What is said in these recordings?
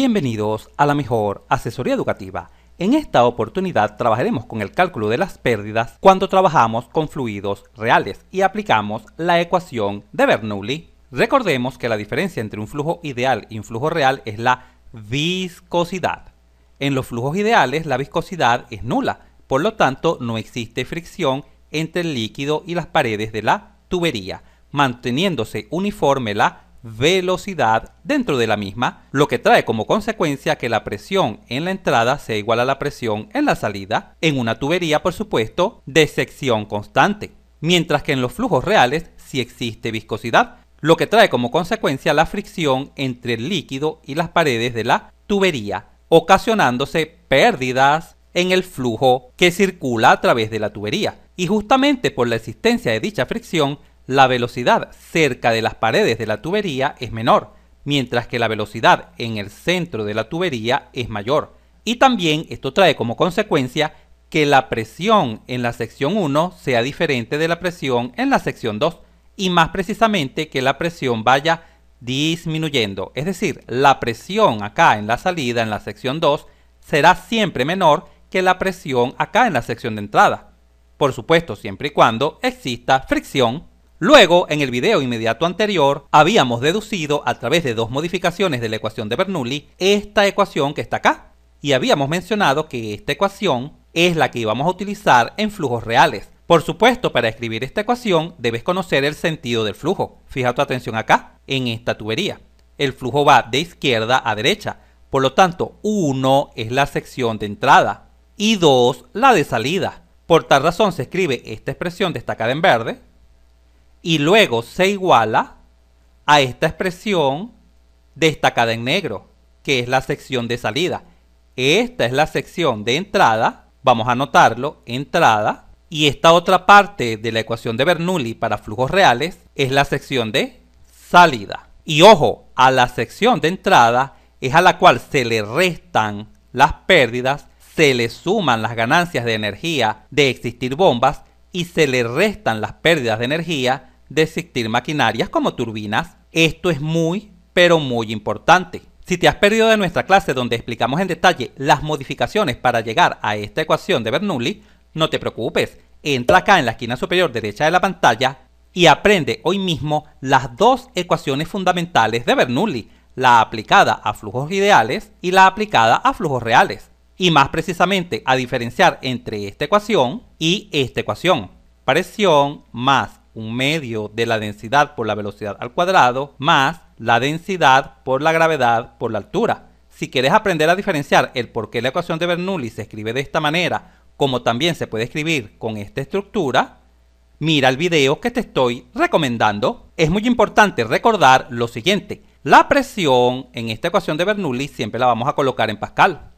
Bienvenidos a la mejor asesoría educativa. En esta oportunidad trabajaremos con el cálculo de las pérdidas cuando trabajamos con fluidos reales y aplicamos la ecuación de Bernoulli. Recordemos que la diferencia entre un flujo ideal y un flujo real es la viscosidad. En los flujos ideales la viscosidad es nula, por lo tanto no existe fricción entre el líquido y las paredes de la tubería, manteniéndose uniforme la velocidad dentro de la misma, lo que trae como consecuencia que la presión en la entrada sea igual a la presión en la salida, en una tubería, por supuesto, de sección constante, mientras que en los flujos reales sí existe viscosidad, lo que trae como consecuencia la fricción entre el líquido y las paredes de la tubería, ocasionándose pérdidas en el flujo que circula a través de la tubería. Y justamente por la existencia de dicha fricción, la velocidad cerca de las paredes de la tubería es menor, mientras que la velocidad en el centro de la tubería es mayor. Y también esto trae como consecuencia que la presión en la sección 1 sea diferente de la presión en la sección 2, y más precisamente que la presión vaya disminuyendo. Es decir, la presión acá en la salida, en la sección 2, será siempre menor que la presión acá en la sección de entrada. Por supuesto, siempre y cuando exista fricción. Luego, en el video inmediato anterior, habíamos deducido a través de dos modificaciones de la ecuación de Bernoulli esta ecuación que está acá. Y habíamos mencionado que esta ecuación es la que íbamos a utilizar en flujos reales. Por supuesto, para escribir esta ecuación debes conocer el sentido del flujo. Fija tu atención acá, en esta tubería. El flujo va de izquierda a derecha. Por lo tanto, 1 es la sección de entrada y 2 la de salida. Por tal razón se escribe esta expresión destacada en verde y luego se iguala a esta expresión destacada en negro, que es la sección de salida. Esta es la sección de entrada, vamos a anotarlo, entrada, y esta otra parte de la ecuación de Bernoulli para flujos reales es la sección de salida. Y ojo, a la sección de entrada es a la cual se le restan las pérdidas, se le suman las ganancias de energía de existir bombas y se le restan las pérdidas de energía de existir maquinarias como turbinas. Esto es muy, pero muy importante. Si te has perdido de nuestra clase donde explicamos en detalle las modificaciones para llegar a esta ecuación de Bernoulli, no te preocupes, entra acá en la esquina superior derecha de la pantalla y aprende hoy mismo las dos ecuaciones fundamentales de Bernoulli, la aplicada a flujos ideales y la aplicada a flujos reales. Y más precisamente a diferenciar entre esta ecuación y esta ecuación. Presión más un medio de la densidad por la velocidad al cuadrado más la densidad por la gravedad por la altura. Si quieres aprender a diferenciar el por qué la ecuación de Bernoulli se escribe de esta manera, como también se puede escribir con esta estructura, mira el video que te estoy recomendando. Es muy importante recordar lo siguiente: la presión en esta ecuación de Bernoulli siempre la vamos a colocar en Pascal.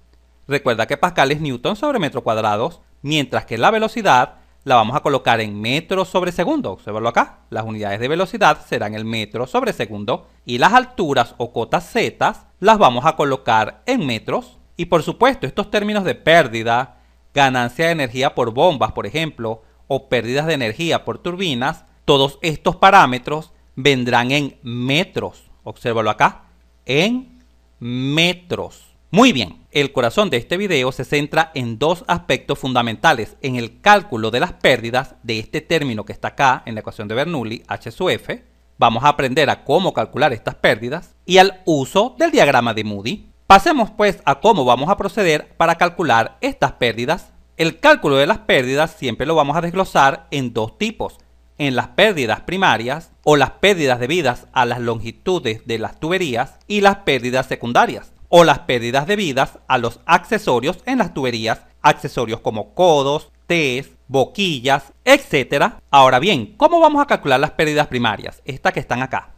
Recuerda que Pascal es Newton sobre metro cuadrados, mientras que la velocidad la vamos a colocar en metros sobre segundo. Obsérvalo acá. Las unidades de velocidad serán el metro sobre segundo y las alturas o cotas z las vamos a colocar en metros. Y por supuesto, estos términos de pérdida, ganancia de energía por bombas, por ejemplo, o pérdidas de energía por turbinas, todos estos parámetros vendrán en metros. Obsérvalo acá, en metros. Muy bien, el corazón de este video se centra en dos aspectos fundamentales en el cálculo de las pérdidas de este término que está acá en la ecuación de Bernoulli, H sub F. Vamos a aprender a cómo calcular estas pérdidas y al uso del diagrama de Moody. Pasemos pues a cómo vamos a proceder para calcular estas pérdidas. El cálculo de las pérdidas siempre lo vamos a desglosar en dos tipos: en las pérdidas primarias o las pérdidas debidas a las longitudes de las tuberías y las pérdidas secundarias o las pérdidas debidas a los accesorios en las tuberías, accesorios como codos, Ts, boquillas, etc. Ahora bien, ¿cómo vamos a calcular las pérdidas primarias? Estas que están acá.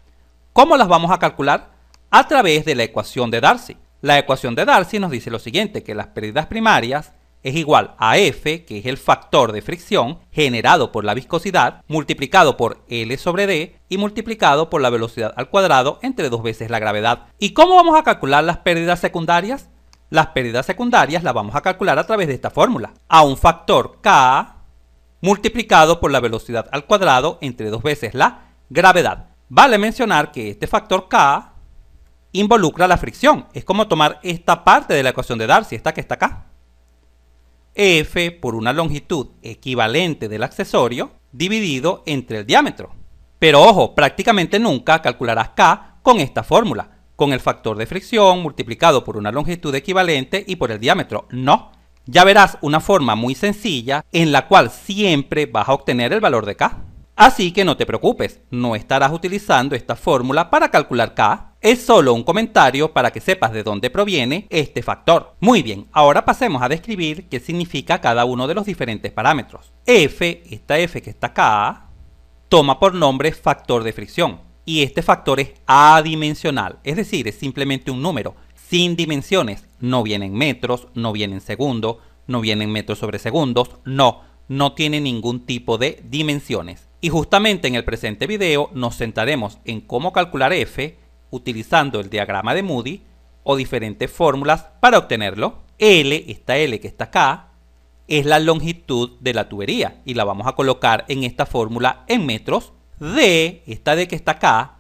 ¿Cómo las vamos a calcular? A través de la ecuación de Darcy. La ecuación de Darcy nos dice lo siguiente, que las pérdidas primarias es igual a F, que es el factor de fricción generado por la viscosidad, multiplicado por L sobre D y multiplicado por la velocidad al cuadrado entre dos veces la gravedad. ¿Y cómo vamos a calcular las pérdidas secundarias? Las pérdidas secundarias las vamos a calcular a través de esta fórmula: a un factor K multiplicado por la velocidad al cuadrado entre dos veces la gravedad. Vale mencionar que este factor K involucra la fricción. Es como tomar esta parte de la ecuación de Darcy, esta que está acá. F por una longitud equivalente del accesorio dividido entre el diámetro. Pero ojo, prácticamente nunca calcularás K con esta fórmula, con el factor de fricción multiplicado por una longitud equivalente y por el diámetro. No, ya verás una forma muy sencilla en la cual siempre vas a obtener el valor de K. Así que no te preocupes, no estarás utilizando esta fórmula para calcular K. Es solo un comentario para que sepas de dónde proviene este factor. Muy bien, ahora pasemos a describir qué significa cada uno de los diferentes parámetros. F, esta F que está acá, toma por nombre factor de fricción. Y este factor es adimensional, es decir, es simplemente un número, sin dimensiones. No viene en metros, no viene en segundos, no viene en metros sobre segundos, no tiene ningún tipo de dimensiones. Y justamente en el presente video nos centraremos en cómo calcular F utilizando el diagrama de Moody o diferentes fórmulas para obtenerlo. L, esta L que está acá, es la longitud de la tubería y la vamos a colocar en esta fórmula en metros. D, esta D que está acá,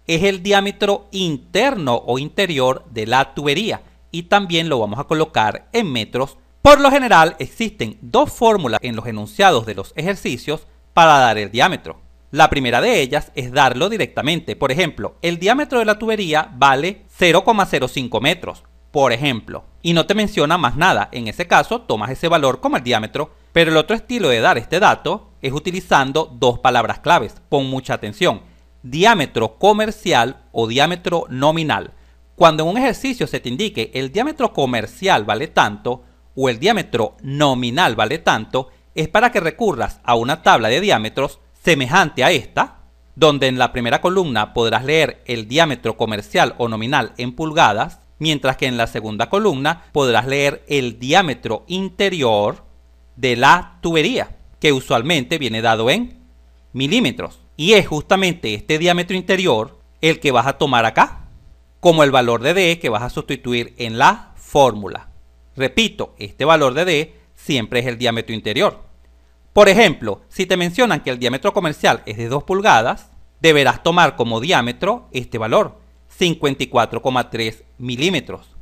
es el diámetro interno o interior de la tubería y también lo vamos a colocar en metros. Por lo general existen dos fórmulas en los enunciados de los ejercicios para dar el diámetro. La primera de ellas es darlo directamente. Por ejemplo, el diámetro de la tubería vale 0,05 metros, por ejemplo, y no te menciona más nada. En ese caso tomas ese valor como el diámetro, pero el otro estilo de dar este dato es utilizando dos palabras claves. Pon mucha atención: diámetro comercial o diámetro nominal. Cuando en un ejercicio se te indique el diámetro comercial vale tanto o el diámetro nominal vale tanto, es para que recurras a una tabla de diámetros semejante a esta, donde en la primera columna podrás leer el diámetro comercial o nominal en pulgadas, mientras que en la segunda columna podrás leer el diámetro interior de la tubería, que usualmente viene dado en milímetros. Y es justamente este diámetro interior el que vas a tomar acá, como el valor de D que vas a sustituir en la fórmula. Repito, este valor de D siempre es el diámetro interior. Por ejemplo, si te mencionan que el diámetro comercial es de 2 pulgadas, deberás tomar como diámetro este valor, 54,3 milímetros.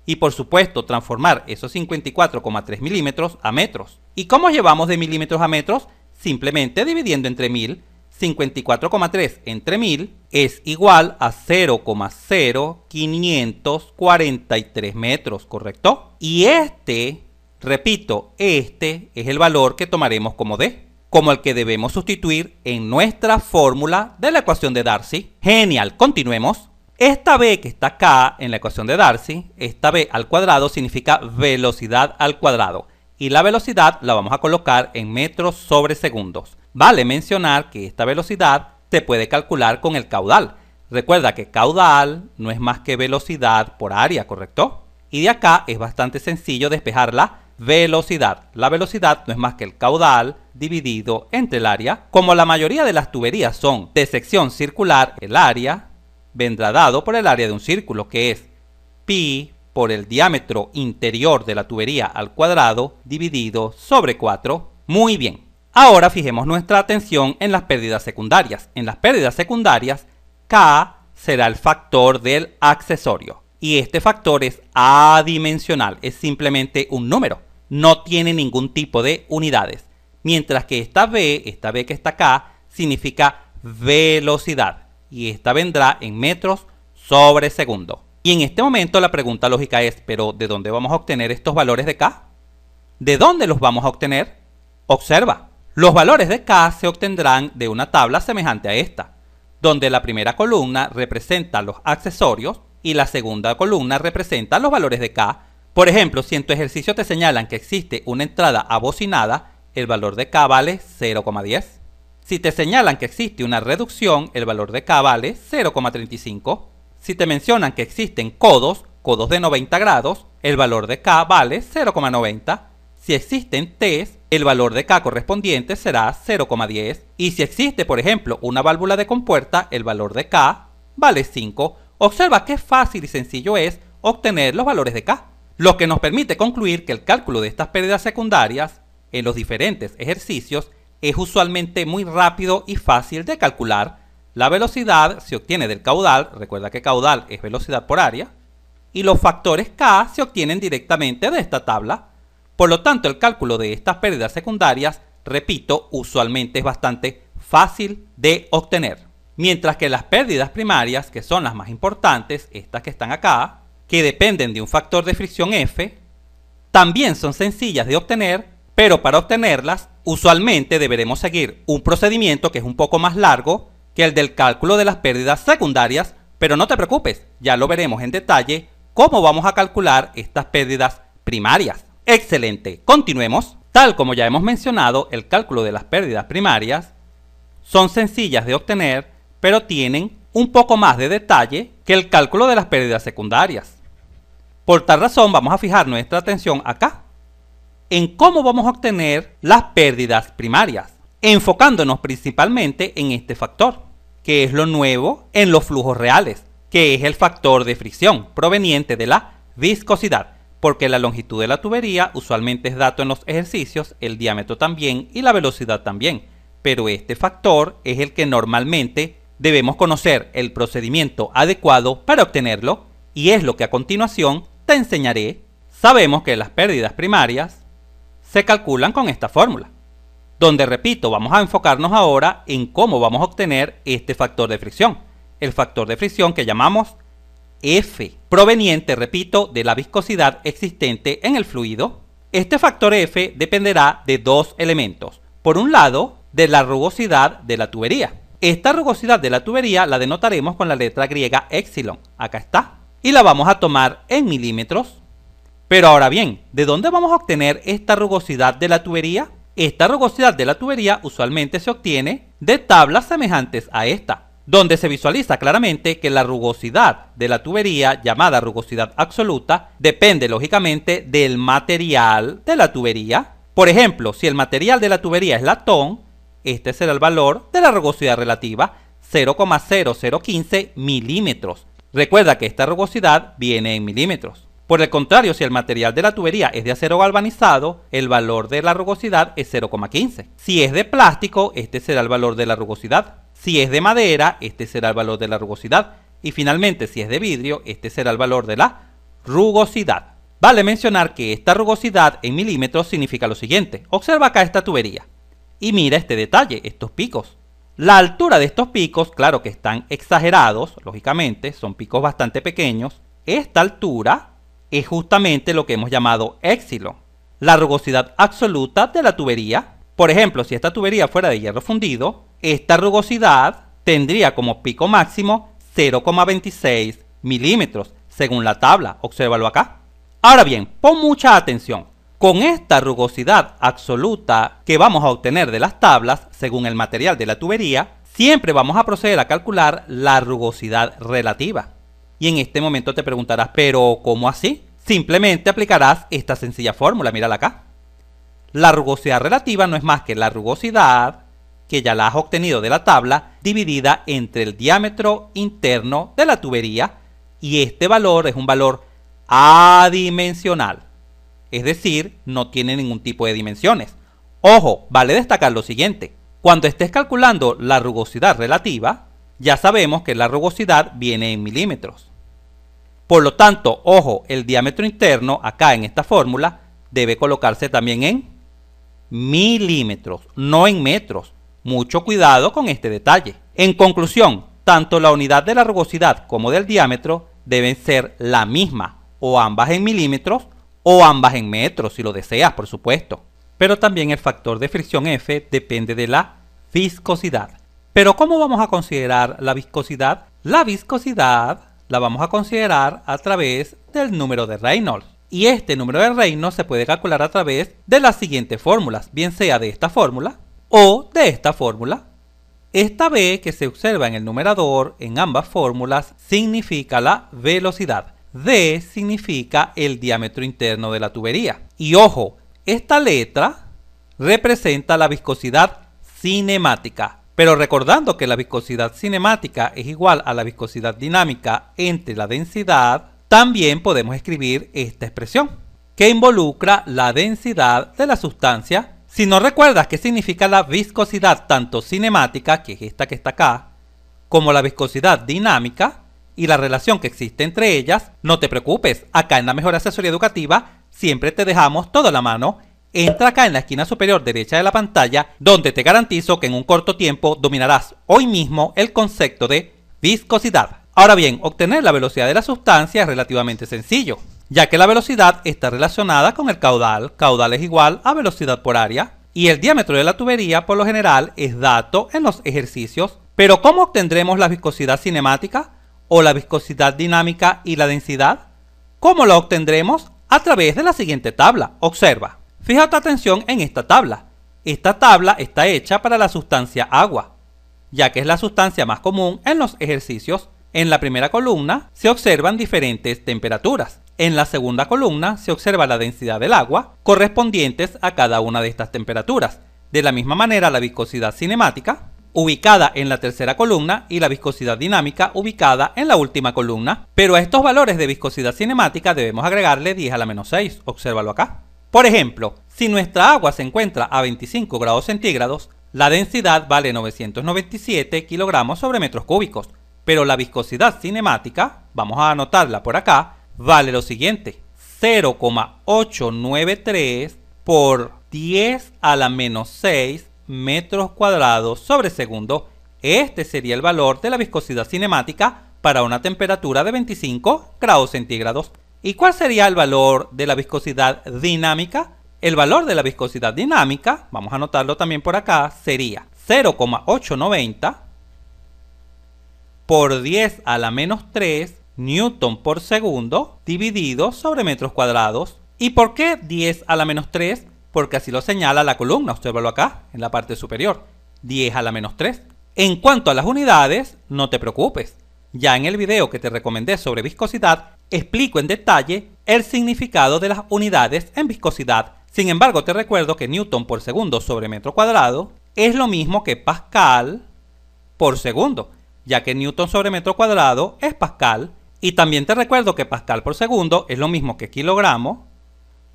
Y por supuesto, transformar esos 54,3 milímetros a metros. ¿Y cómo llevamos de milímetros a metros? Simplemente dividiendo entre 1000. 54,3 entre 1000 es igual a 0,0543 metros, ¿correcto? Y repito, este es el valor que tomaremos como D, como el que debemos sustituir en nuestra fórmula de la ecuación de Darcy. Genial, continuemos. Esta B que está acá en la ecuación de Darcy, esta B al cuadrado significa velocidad al cuadrado. Y la velocidad la vamos a colocar en metros sobre segundos. Vale mencionar que esta velocidad se puede calcular con el caudal. Recuerda que caudal no es más que velocidad por área, ¿correcto? Y de acá es bastante sencillo despejar la velocidad. La velocidad no es más que el caudal dividido entre el área. Como la mayoría de las tuberías son de sección circular, el área vendrá dado por el área de un círculo, que es pi por el diámetro interior de la tubería al cuadrado dividido sobre 4. Muy bien. Ahora fijemos nuestra atención en las pérdidas secundarias. En las pérdidas secundarias, K será el factor del accesorio. Y este factor es adimensional, es simplemente un número. No tiene ningún tipo de unidades. Mientras que esta B que está acá, significa velocidad. Y esta vendrá en metros sobre segundo. Y en este momento la pregunta lógica es, ¿pero de dónde vamos a obtener estos valores de K? ¿De dónde los vamos a obtener? Observa. Los valores de K se obtendrán de una tabla semejante a esta, donde la primera columna representa los accesorios y la segunda columna representa los valores de K. Por ejemplo, si en tu ejercicio te señalan que existe una entrada abocinada, el valor de K vale 0,10. Si te señalan que existe una reducción, el valor de K vale 0,35. Si te mencionan que existen codos de 90 grados, el valor de K vale 0,90. Si existen T's, el valor de K correspondiente será 0,10. Y si existe, por ejemplo, una válvula de compuerta, el valor de K vale 5. Observa qué fácil y sencillo es obtener los valores de K, lo que nos permite concluir que el cálculo de estas pérdidas secundarias en los diferentes ejercicios es usualmente muy rápido y fácil de calcular. La velocidad se obtiene del caudal, recuerda que caudal es velocidad por área, y los factores K se obtienen directamente de esta tabla. Por lo tanto, el cálculo de estas pérdidas secundarias, repito, usualmente es bastante fácil de obtener. Mientras que las pérdidas primarias, que son las más importantes, estas que están acá, que dependen de un factor de fricción F, también son sencillas de obtener, pero para obtenerlas, usualmente deberemos seguir un procedimiento que es un poco más largo que el del cálculo de las pérdidas secundarias, pero no te preocupes, ya lo veremos en detalle cómo vamos a calcular estas pérdidas primarias. Excelente, continuemos. Tal como ya hemos mencionado, el cálculo de las pérdidas primarias son sencillas de obtener, pero tienen un poco más de detalle que el cálculo de las pérdidas secundarias. Por tal razón, vamos a fijar nuestra atención acá, en cómo vamos a obtener las pérdidas primarias, enfocándonos principalmente en este factor, que es lo nuevo en los flujos reales, que es el factor de fricción proveniente de la viscosidad, porque la longitud de la tubería usualmente es dato en los ejercicios, el diámetro también y la velocidad también, pero este factor es el que normalmente debemos conocer el procedimiento adecuado para obtenerlo, y es lo que a continuación te enseñaré. Sabemos que las pérdidas primarias se calculan con esta fórmula, donde, repito, vamos a enfocarnos ahora en cómo vamos a obtener este factor de fricción, el factor de fricción que llamamos F, proveniente, repito, de la viscosidad existente en el fluido. Este factor F dependerá de dos elementos. Por un lado, de la rugosidad de la tubería. Esta rugosidad de la tubería la denotaremos con la letra griega epsilon, acá está, y la vamos a tomar en milímetros. Pero ahora bien, ¿de dónde vamos a obtener esta rugosidad de la tubería? Esta rugosidad de la tubería usualmente se obtiene de tablas semejantes a esta, donde se visualiza claramente que la rugosidad de la tubería, llamada rugosidad absoluta, depende lógicamente del material de la tubería. Por ejemplo, si el material de la tubería es latón, este será el valor de la rugosidad relativa, 0,0015 milímetros. Recuerda que esta rugosidad viene en milímetros. Por el contrario, si el material de la tubería es de acero galvanizado, el valor de la rugosidad es 0,15. Si es de plástico, este será el valor de la rugosidad. Si es de madera, este será el valor de la rugosidad. Y finalmente, si es de vidrio, este será el valor de la rugosidad. Vale mencionar que esta rugosidad en milímetros significa lo siguiente. Observa acá esta tubería y mira este detalle, estos picos. La altura de estos picos, claro que están exagerados, lógicamente, son picos bastante pequeños. Esta altura es justamente lo que hemos llamado épsilon, la rugosidad absoluta de la tubería. Por ejemplo, si esta tubería fuera de hierro fundido, esta rugosidad tendría como pico máximo 0,26 milímetros, según la tabla. Obsérvalo acá. Ahora bien, pon mucha atención. Con esta rugosidad absoluta que vamos a obtener de las tablas, según el material de la tubería, siempre vamos a proceder a calcular la rugosidad relativa. Y en este momento te preguntarás, ¿pero cómo así? Simplemente aplicarás esta sencilla fórmula, mírala acá. La rugosidad relativa no es más que la rugosidad, que ya la has obtenido de la tabla, dividida entre el diámetro interno de la tubería, y este valor es un valor adimensional, es decir, no tiene ningún tipo de dimensiones. Ojo, vale destacar lo siguiente: cuando estés calculando la rugosidad relativa, ya sabemos que la rugosidad viene en milímetros. Por lo tanto, ojo, el diámetro interno acá en esta fórmula debe colocarse también en milímetros, no en metros. Mucho cuidado con este detalle. En conclusión, tanto la unidad de la rugosidad como del diámetro deben ser la misma, o ambas en milímetros o ambas en metros, si lo deseas, por supuesto. Pero también el factor de fricción F depende de la viscosidad. Pero ¿cómo vamos a considerar la viscosidad? La viscosidad la vamos a considerar a través del número de Reynolds. Y este número de Reynolds se puede calcular a través de las siguientes fórmulas, bien sea de esta fórmula o de esta fórmula. Esta B que se observa en el numerador en ambas fórmulas significa la velocidad. D significa el diámetro interno de la tubería. Y ojo, esta letra representa la viscosidad cinemática. Pero recordando que la viscosidad cinemática es igual a la viscosidad dinámica entre la densidad, también podemos escribir esta expresión, que involucra la densidad de la sustancia. Si no recuerdas qué significa la viscosidad tanto cinemática, que es esta que está acá, como la viscosidad dinámica y la relación que existe entre ellas, no te preocupes, acá en la Mejor Asesoría Educativa siempre te dejamos todo a la mano. Entra acá en la esquina superior derecha de la pantalla, donde te garantizo que en un corto tiempo dominarás hoy mismo el concepto de viscosidad. Ahora bien, obtener la velocidad de la sustancia es relativamente sencillo, ya que la velocidad está relacionada con el caudal. Caudal es igual a velocidad por área, y el diámetro de la tubería por lo general es dato en los ejercicios. Pero ¿cómo obtendremos la viscosidad cinemática o la viscosidad dinámica y la densidad? ¿Cómo la obtendremos? A través de la siguiente tabla. Observa. Fija tu atención en esta tabla. Esta tabla está hecha para la sustancia agua, ya que es la sustancia más común en los ejercicios. En la primera columna se observan diferentes temperaturas. En la segunda columna se observa la densidad del agua correspondientes a cada una de estas temperaturas. De la misma manera, la viscosidad cinemática, ubicada en la tercera columna, y la viscosidad dinámica, ubicada en la última columna. Pero a estos valores de viscosidad cinemática debemos agregarle 10 a la menos 6. Obsérvalo acá. Por ejemplo, si nuestra agua se encuentra a 25 grados centígrados, la densidad vale 997 kilogramos sobre metros cúbicos, pero la viscosidad cinemática, vamos a anotarla por acá, vale lo siguiente: 0,893 por 10 a la menos 6 metros cuadrados sobre segundo. Este sería el valor de la viscosidad cinemática para una temperatura de 25 grados centígrados. ¿Y cuál sería el valor de la viscosidad dinámica? El valor de la viscosidad dinámica, vamos a anotarlo también por acá, sería 0,890 por 10 a la menos 3 newton por segundo dividido sobre metros cuadrados. ¿Y por qué 10 a la menos 3? Porque así lo señala la columna, obsérvalo acá en la parte superior, 10 a la menos 3. En cuanto a las unidades, no te preocupes. Ya en el video que te recomendé sobre viscosidad, explico en detalle el significado de las unidades en viscosidad. Sin embargo, te recuerdo que newton por segundo sobre metro cuadrado es lo mismo que pascal por segundo, ya que newton sobre metro cuadrado es pascal. Y también te recuerdo que pascal por segundo es lo mismo que kilogramo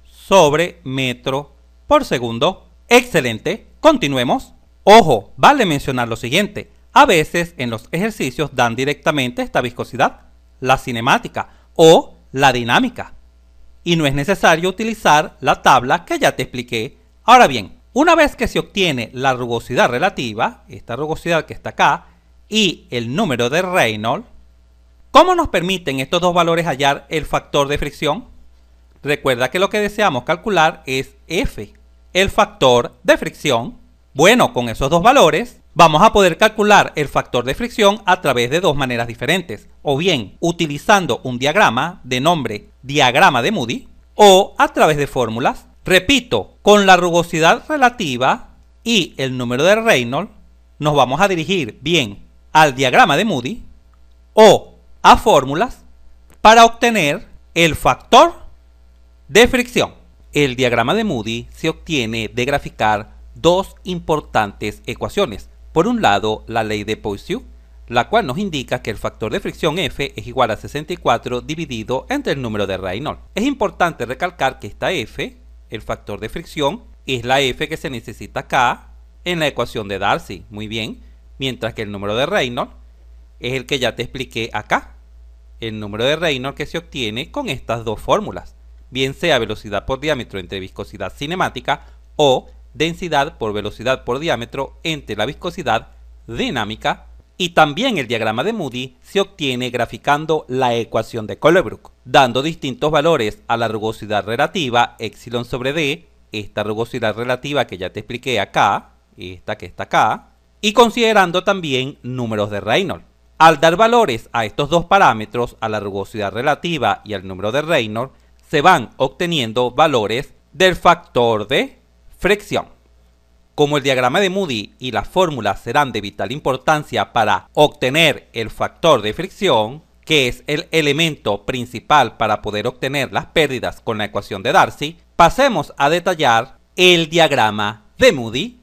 sobre metro por segundo. Excelente, continuemos. Ojo, vale mencionar lo siguiente: a veces en los ejercicios dan directamente esta viscosidad, la cinemática o la dinámica, y no es necesario utilizar la tabla que ya te expliqué. Ahora bien, una vez que se obtiene la rugosidad relativa, esta rugosidad que está acá, y el número de Reynolds, ¿cómo nos permiten estos dos valores hallar el factor de fricción? Recuerda que lo que deseamos calcular es F, el factor de fricción. Bueno, con esos dos valores vamos a poder calcular el factor de fricción a través de dos maneras diferentes, o bien utilizando un diagrama de nombre diagrama de Moody, o a través de fórmulas. Repito, con la rugosidad relativa y el número de Reynolds nos vamos a dirigir bien al diagrama de Moody o a fórmulas para obtener el factor de fricción. El diagrama de Moody se obtiene de graficar dos importantes ecuaciones. Por un lado, la ley de Poiseuille, la cual nos indica que el factor de fricción F es igual a 64 dividido entre el número de Reynolds. Es importante recalcar que esta F, el factor de fricción, es la F que se necesita acá en la ecuación de Darcy. Muy bien, mientras que el número de Reynolds es el que ya te expliqué acá. El número de Reynolds que se obtiene con estas dos fórmulas, bien sea velocidad por diámetro entre viscosidad cinemática o densidad por velocidad por diámetro entre la viscosidad dinámica. Y también el diagrama de Moody se obtiene graficando la ecuación de Colebrook, dando distintos valores a la rugosidad relativa epsilon sobre d, esta rugosidad relativa que ya te expliqué acá, esta que está acá, y considerando también números de Reynolds. Al dar valores a estos dos parámetros, a la rugosidad relativa y al número de Reynolds, se van obteniendo valores del factor de fricción. Como el diagrama de Moody y las fórmulas serán de vital importancia para obtener el factor de fricción, que es el elemento principal para poder obtener las pérdidas con la ecuación de Darcy, pasemos a detallar el diagrama de Moody.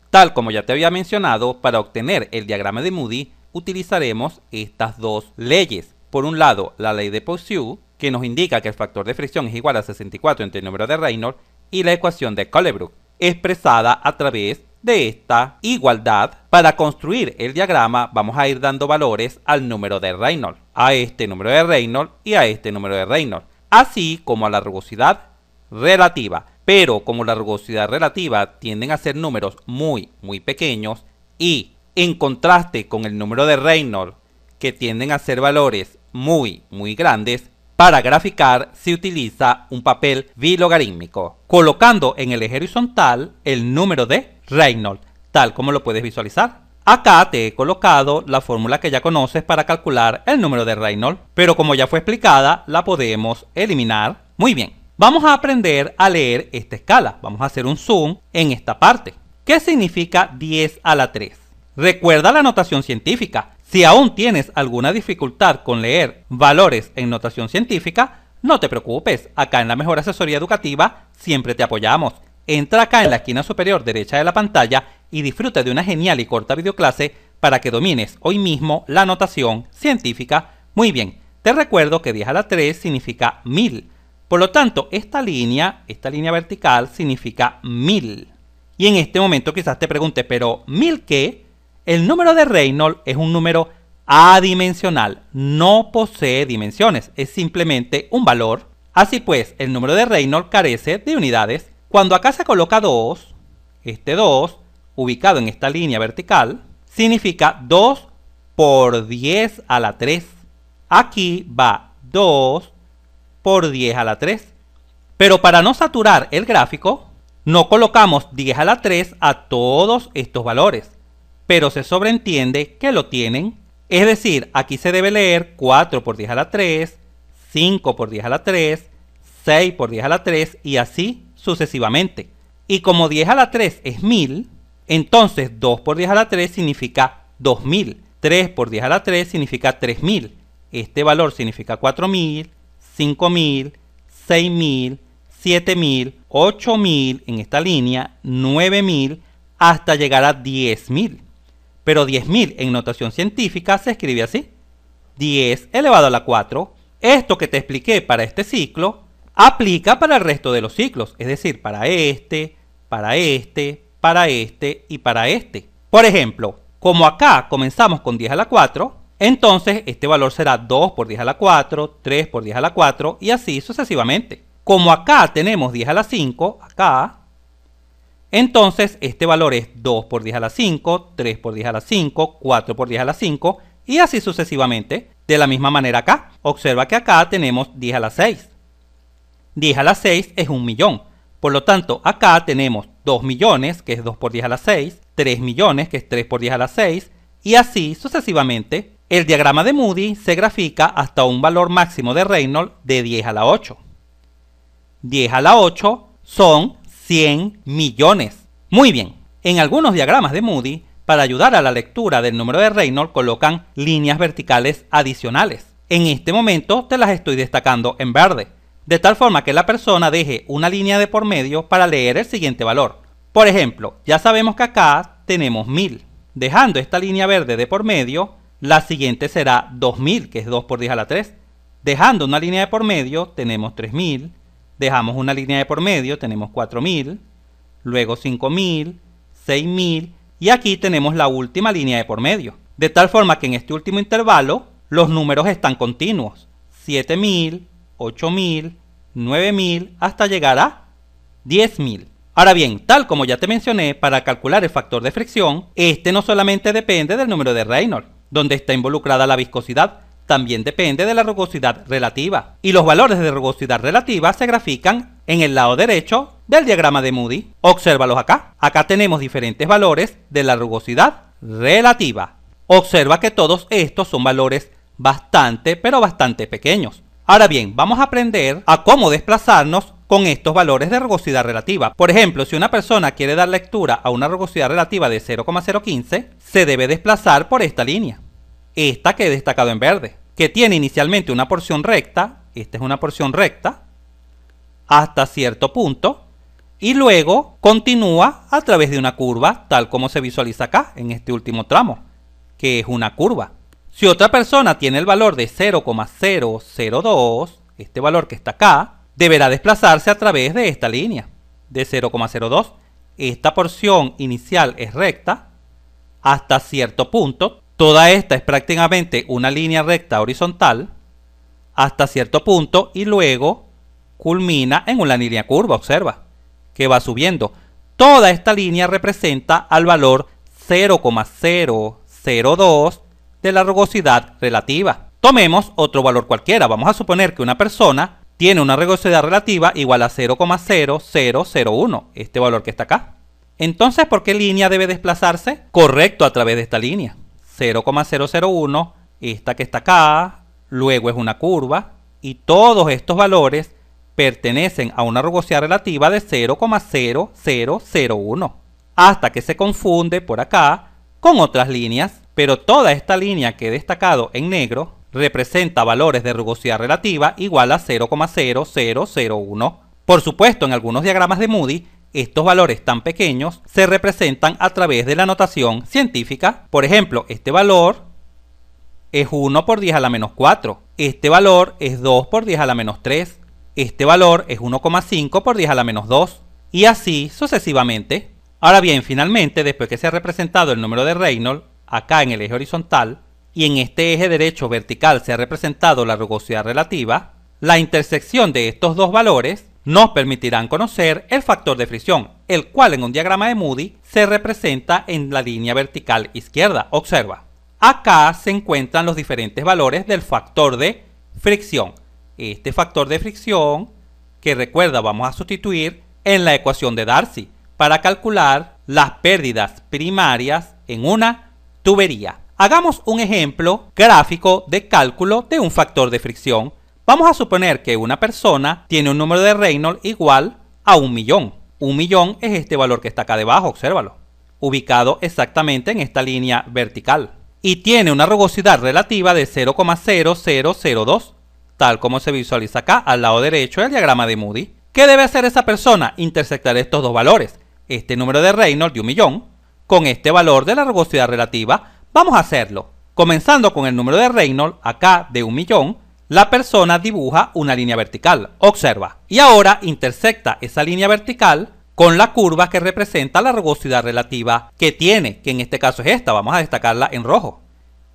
Tal como ya te había mencionado, para obtener el diagrama de Moody utilizaremos estas dos leyes. Por un lado, la ley de Poiseuille, que nos indica que el factor de fricción es igual a 64 entre el número de Reynolds, y la ecuación de Colebrook, expresada a través de esta igualdad, para construir el diagrama vamos a ir dando valores al número de Reynolds, a este número de Reynolds y a este número de Reynolds, así como a la rugosidad relativa. Pero como la rugosidad relativa tienden a ser números muy pequeños y en contraste con el número de Reynolds que tienden a ser valores muy grandes, para graficar se utiliza un papel bilogarítmico, colocando en el eje horizontal el número de Reynolds, tal como lo puedes visualizar. Acá te he colocado la fórmula que ya conoces para calcular el número de Reynolds, pero como ya fue explicada, la podemos eliminar. Muy bien, vamos a aprender a leer esta escala. Vamos a hacer un zoom en esta parte. ¿Qué significa 10 a la 3? Recuerda la notación científica. Si aún tienes alguna dificultad con leer valores en notación científica, no te preocupes, acá en la Mejor Asesoría Educativa siempre te apoyamos. Entra acá en la esquina superior derecha de la pantalla y disfruta de una genial y corta videoclase para que domines hoy mismo la notación científica. Muy bien, te recuerdo que 10 a la 3 significa 1000. Por lo tanto, esta línea vertical significa 1000. Y en este momento quizás te preguntes, ¿pero 1000 qué? El número de Reynolds es un número adimensional, no posee dimensiones, es simplemente un valor. Así pues, el número de Reynolds carece de unidades. Cuando acá se coloca 2, este 2, ubicado en esta línea vertical, significa 2 por 10 a la 3. Aquí va 2 por 10 a la 3. Pero para no saturar el gráfico, no colocamos 10 a la 3 a todos estos valores, pero se sobreentiende que lo tienen. Es decir, aquí se debe leer 4 por 10 a la 3, 5 por 10 a la 3, 6 por 10 a la 3 y así sucesivamente. Y como 10 a la 3 es 1000, entonces 2 por 10 a la 3 significa 2000, 3 por 10 a la 3 significa 3000, este valor significa 4000, 5000, 6000, 7000, 8000 en esta línea, 9000 hasta llegar a 10000. Pero 10.000 en notación científica se escribe así: 10 elevado a la 4. Esto que te expliqué para este ciclo aplica para el resto de los ciclos, es decir, para este, para este, para este y para este. Por ejemplo, como acá comenzamos con 10 a la 4, entonces este valor será 2 por 10 a la 4, 3 por 10 a la 4 y así sucesivamente. Como acá tenemos 10 a la 5, acá, entonces este valor es 2 por 10 a la 5, 3 por 10 a la 5, 4 por 10 a la 5 y así sucesivamente. De la misma manera acá, observa que acá tenemos 10 a la 6. 10 a la 6 es 1 millón. Por lo tanto, acá tenemos 2 millones, que es 2 por 10 a la 6, 3 millones, que es 3 por 10 a la 6, y así sucesivamente. El diagrama de Moody se grafica hasta un valor máximo de Reynolds de 10 a la 8. 10 a la 8 son 100 millones. Muy bien, en algunos diagramas de Moody, para ayudar a la lectura del número de Reynolds, colocan líneas verticales adicionales. En este momento te las estoy destacando en verde, de tal forma que la persona deje una línea de por medio para leer el siguiente valor. Por ejemplo, ya sabemos que acá tenemos 1000. Dejando esta línea verde de por medio, la siguiente será 2000, que es 2 por 10 a la 3. Dejando una línea de por medio, tenemos 3000. Dejamos una línea de por medio, tenemos 4000, luego 5000, 6000 y aquí tenemos la última línea de por medio. De tal forma que en este último intervalo los números están continuos, 7000, 8000, 9000 hasta llegar a 10000. Ahora bien, tal como ya te mencioné, para calcular el factor de fricción, este no solamente depende del número de Reynolds, donde está involucrada la viscosidad, también depende de la rugosidad relativa. Y los valores de rugosidad relativa se grafican en el lado derecho del diagrama de Moody. Obsérvalos acá. Acá tenemos diferentes valores de la rugosidad relativa. Observa que todos estos son valores bastante pequeños. Ahora bien, vamos a aprender a cómo desplazarnos con estos valores de rugosidad relativa. Por ejemplo, si una persona quiere dar lectura a una rugosidad relativa de 0,015, se debe desplazar por esta línea. Esta que he destacado en verde, que tiene inicialmente una porción recta, esta es una porción recta, hasta cierto punto, y luego continúa a través de una curva, tal como se visualiza acá, en este último tramo, que es una curva. Si otra persona tiene el valor de 0,002, este valor que está acá, deberá desplazarse a través de esta línea, de 0,02. esta porción inicial es recta hasta cierto punto. Toda esta es prácticamente una línea recta horizontal hasta cierto punto y luego culmina en una línea curva, observa, que va subiendo. Toda esta línea representa al valor 0,002 de la rugosidad relativa. Tomemos otro valor cualquiera. Vamos a suponer que una persona tiene una rugosidad relativa igual a 0,0001, este valor que está acá. Entonces, ¿por qué línea debe desplazarse? Correcto, a través de esta línea. 0,001, esta que está acá, luego es una curva, y todos estos valores pertenecen a una rugosidad relativa de 0,0001, hasta que se confunde por acá con otras líneas, pero toda esta línea que he destacado en negro representa valores de rugosidad relativa igual a 0,0001. Por supuesto, en algunos diagramas de Moody, estos valores tan pequeños se representan a través de la notación científica. Por ejemplo, este valor es 1 por 10 a la menos 4, este valor es 2 por 10 a la menos 3, este valor es 1,5 por 10 a la menos 2, y así sucesivamente. Ahora bien, finalmente, después que se ha representado el número de Reynolds, acá en el eje horizontal, y en este eje derecho vertical se ha representado la rugosidad relativa, la intersección de estos dos valores nos permitirán conocer el factor de fricción, el cual en un diagrama de Moody se representa en la línea vertical izquierda. Observa, acá se encuentran los diferentes valores del factor de fricción. Este factor de fricción, que recuerda vamos a sustituir en la ecuación de Darcy para calcular las pérdidas primarias en una tubería. Hagamos un ejemplo gráfico de cálculo de un factor de fricción. Vamos a suponer que una persona tiene un número de Reynolds igual a 1.000.000. 1.000.000 es este valor que está acá debajo, obsérvalo, ubicado exactamente en esta línea vertical. Y tiene una rugosidad relativa de 0,0002, tal como se visualiza acá al lado derecho del diagrama de Moody. ¿Qué debe hacer esa persona? Intersectar estos dos valores, este número de Reynolds de 1.000.000 con este valor de la rugosidad relativa. Vamos a hacerlo. Comenzando con el número de Reynolds, acá de 1.000.000, la persona dibuja una línea vertical, observa, y ahora intersecta esa línea vertical con la curva que representa la rugosidad relativa que tiene, que en este caso es esta, vamos a destacarla en rojo.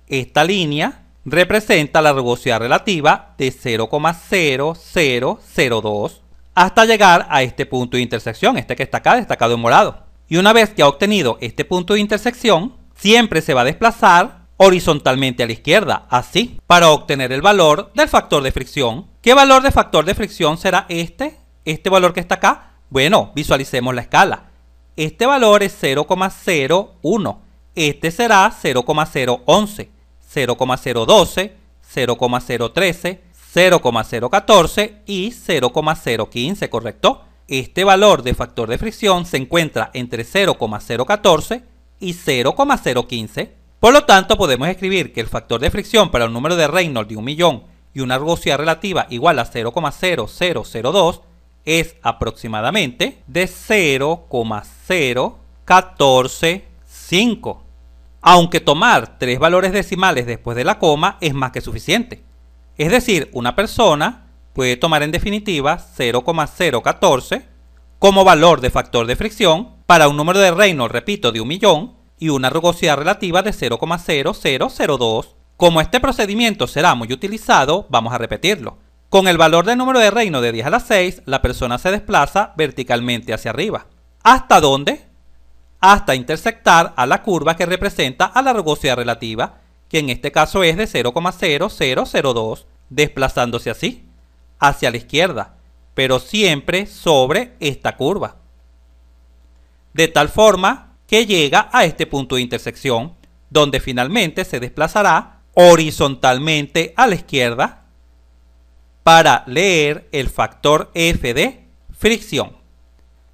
Esta línea representa la rugosidad relativa de 0,0002 hasta llegar a este punto de intersección, este que está acá destacado en morado. Y una vez que ha obtenido este punto de intersección, siempre se va a desplazar horizontalmente a la izquierda, así, para obtener el valor del factor de fricción. ¿Qué valor de factor de fricción será este? ¿Este valor que está acá? Bueno, visualicemos la escala. Este valor es 0,01, este será 0,011, 0,012, 0,013, 0,014 y 0,015, ¿correcto? Este valor de factor de fricción se encuentra entre 0,014 y 0,015. Por lo tanto, podemos escribir que el factor de fricción para un número de Reynolds de 1.000.000 y una rugosidad relativa igual a 0,0002 es aproximadamente de 0,0145. Aunque tomar tres valores decimales después de la coma es más que suficiente. Es decir, una persona puede tomar en definitiva 0,014 como valor de factor de fricción para un número de Reynolds, repito, de 1.000.000 y una rugosidad relativa de 0,0002. Como este procedimiento será muy utilizado, vamos a repetirlo. Con el valor del número de Reynolds de 10 a la 6, la persona se desplaza verticalmente hacia arriba. ¿Hasta dónde? Hasta intersectar a la curva que representa a la rugosidad relativa, que en este caso es de 0,0002, desplazándose así, hacia la izquierda, pero siempre sobre esta curva. De tal forma que llega a este punto de intersección, donde finalmente se desplazará horizontalmente a la izquierda para leer el factor F de fricción.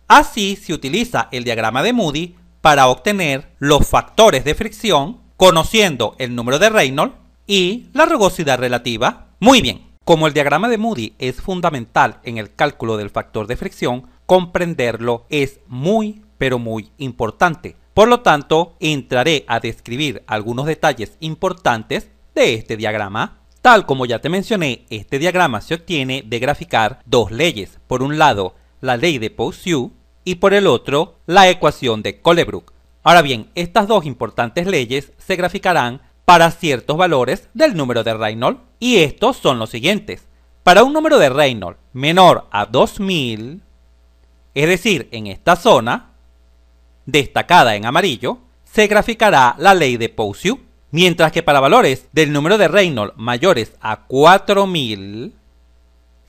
Así se utiliza el diagrama de Moody para obtener los factores de fricción, conociendo el número de Reynolds y la rugosidad relativa. Muy bien, como el diagrama de Moody es fundamental en el cálculo del factor de fricción, comprenderlo es muy pero muy importante. Por lo tanto, entraré a describir algunos detalles importantes de este diagrama. Tal como ya te mencioné, este diagrama se obtiene de graficar dos leyes. Por un lado, la ley de Puiseux y por el otro la ecuación de Colebrook. Ahora bien, estas dos importantes leyes se graficarán para ciertos valores del número de Reynolds, y estos son los siguientes. Para un número de Reynolds menor a 2000, es decir, en esta zona, destacada en amarillo, se graficará la ley de Puiseux, mientras que para valores del número de Reynolds mayores a 4000,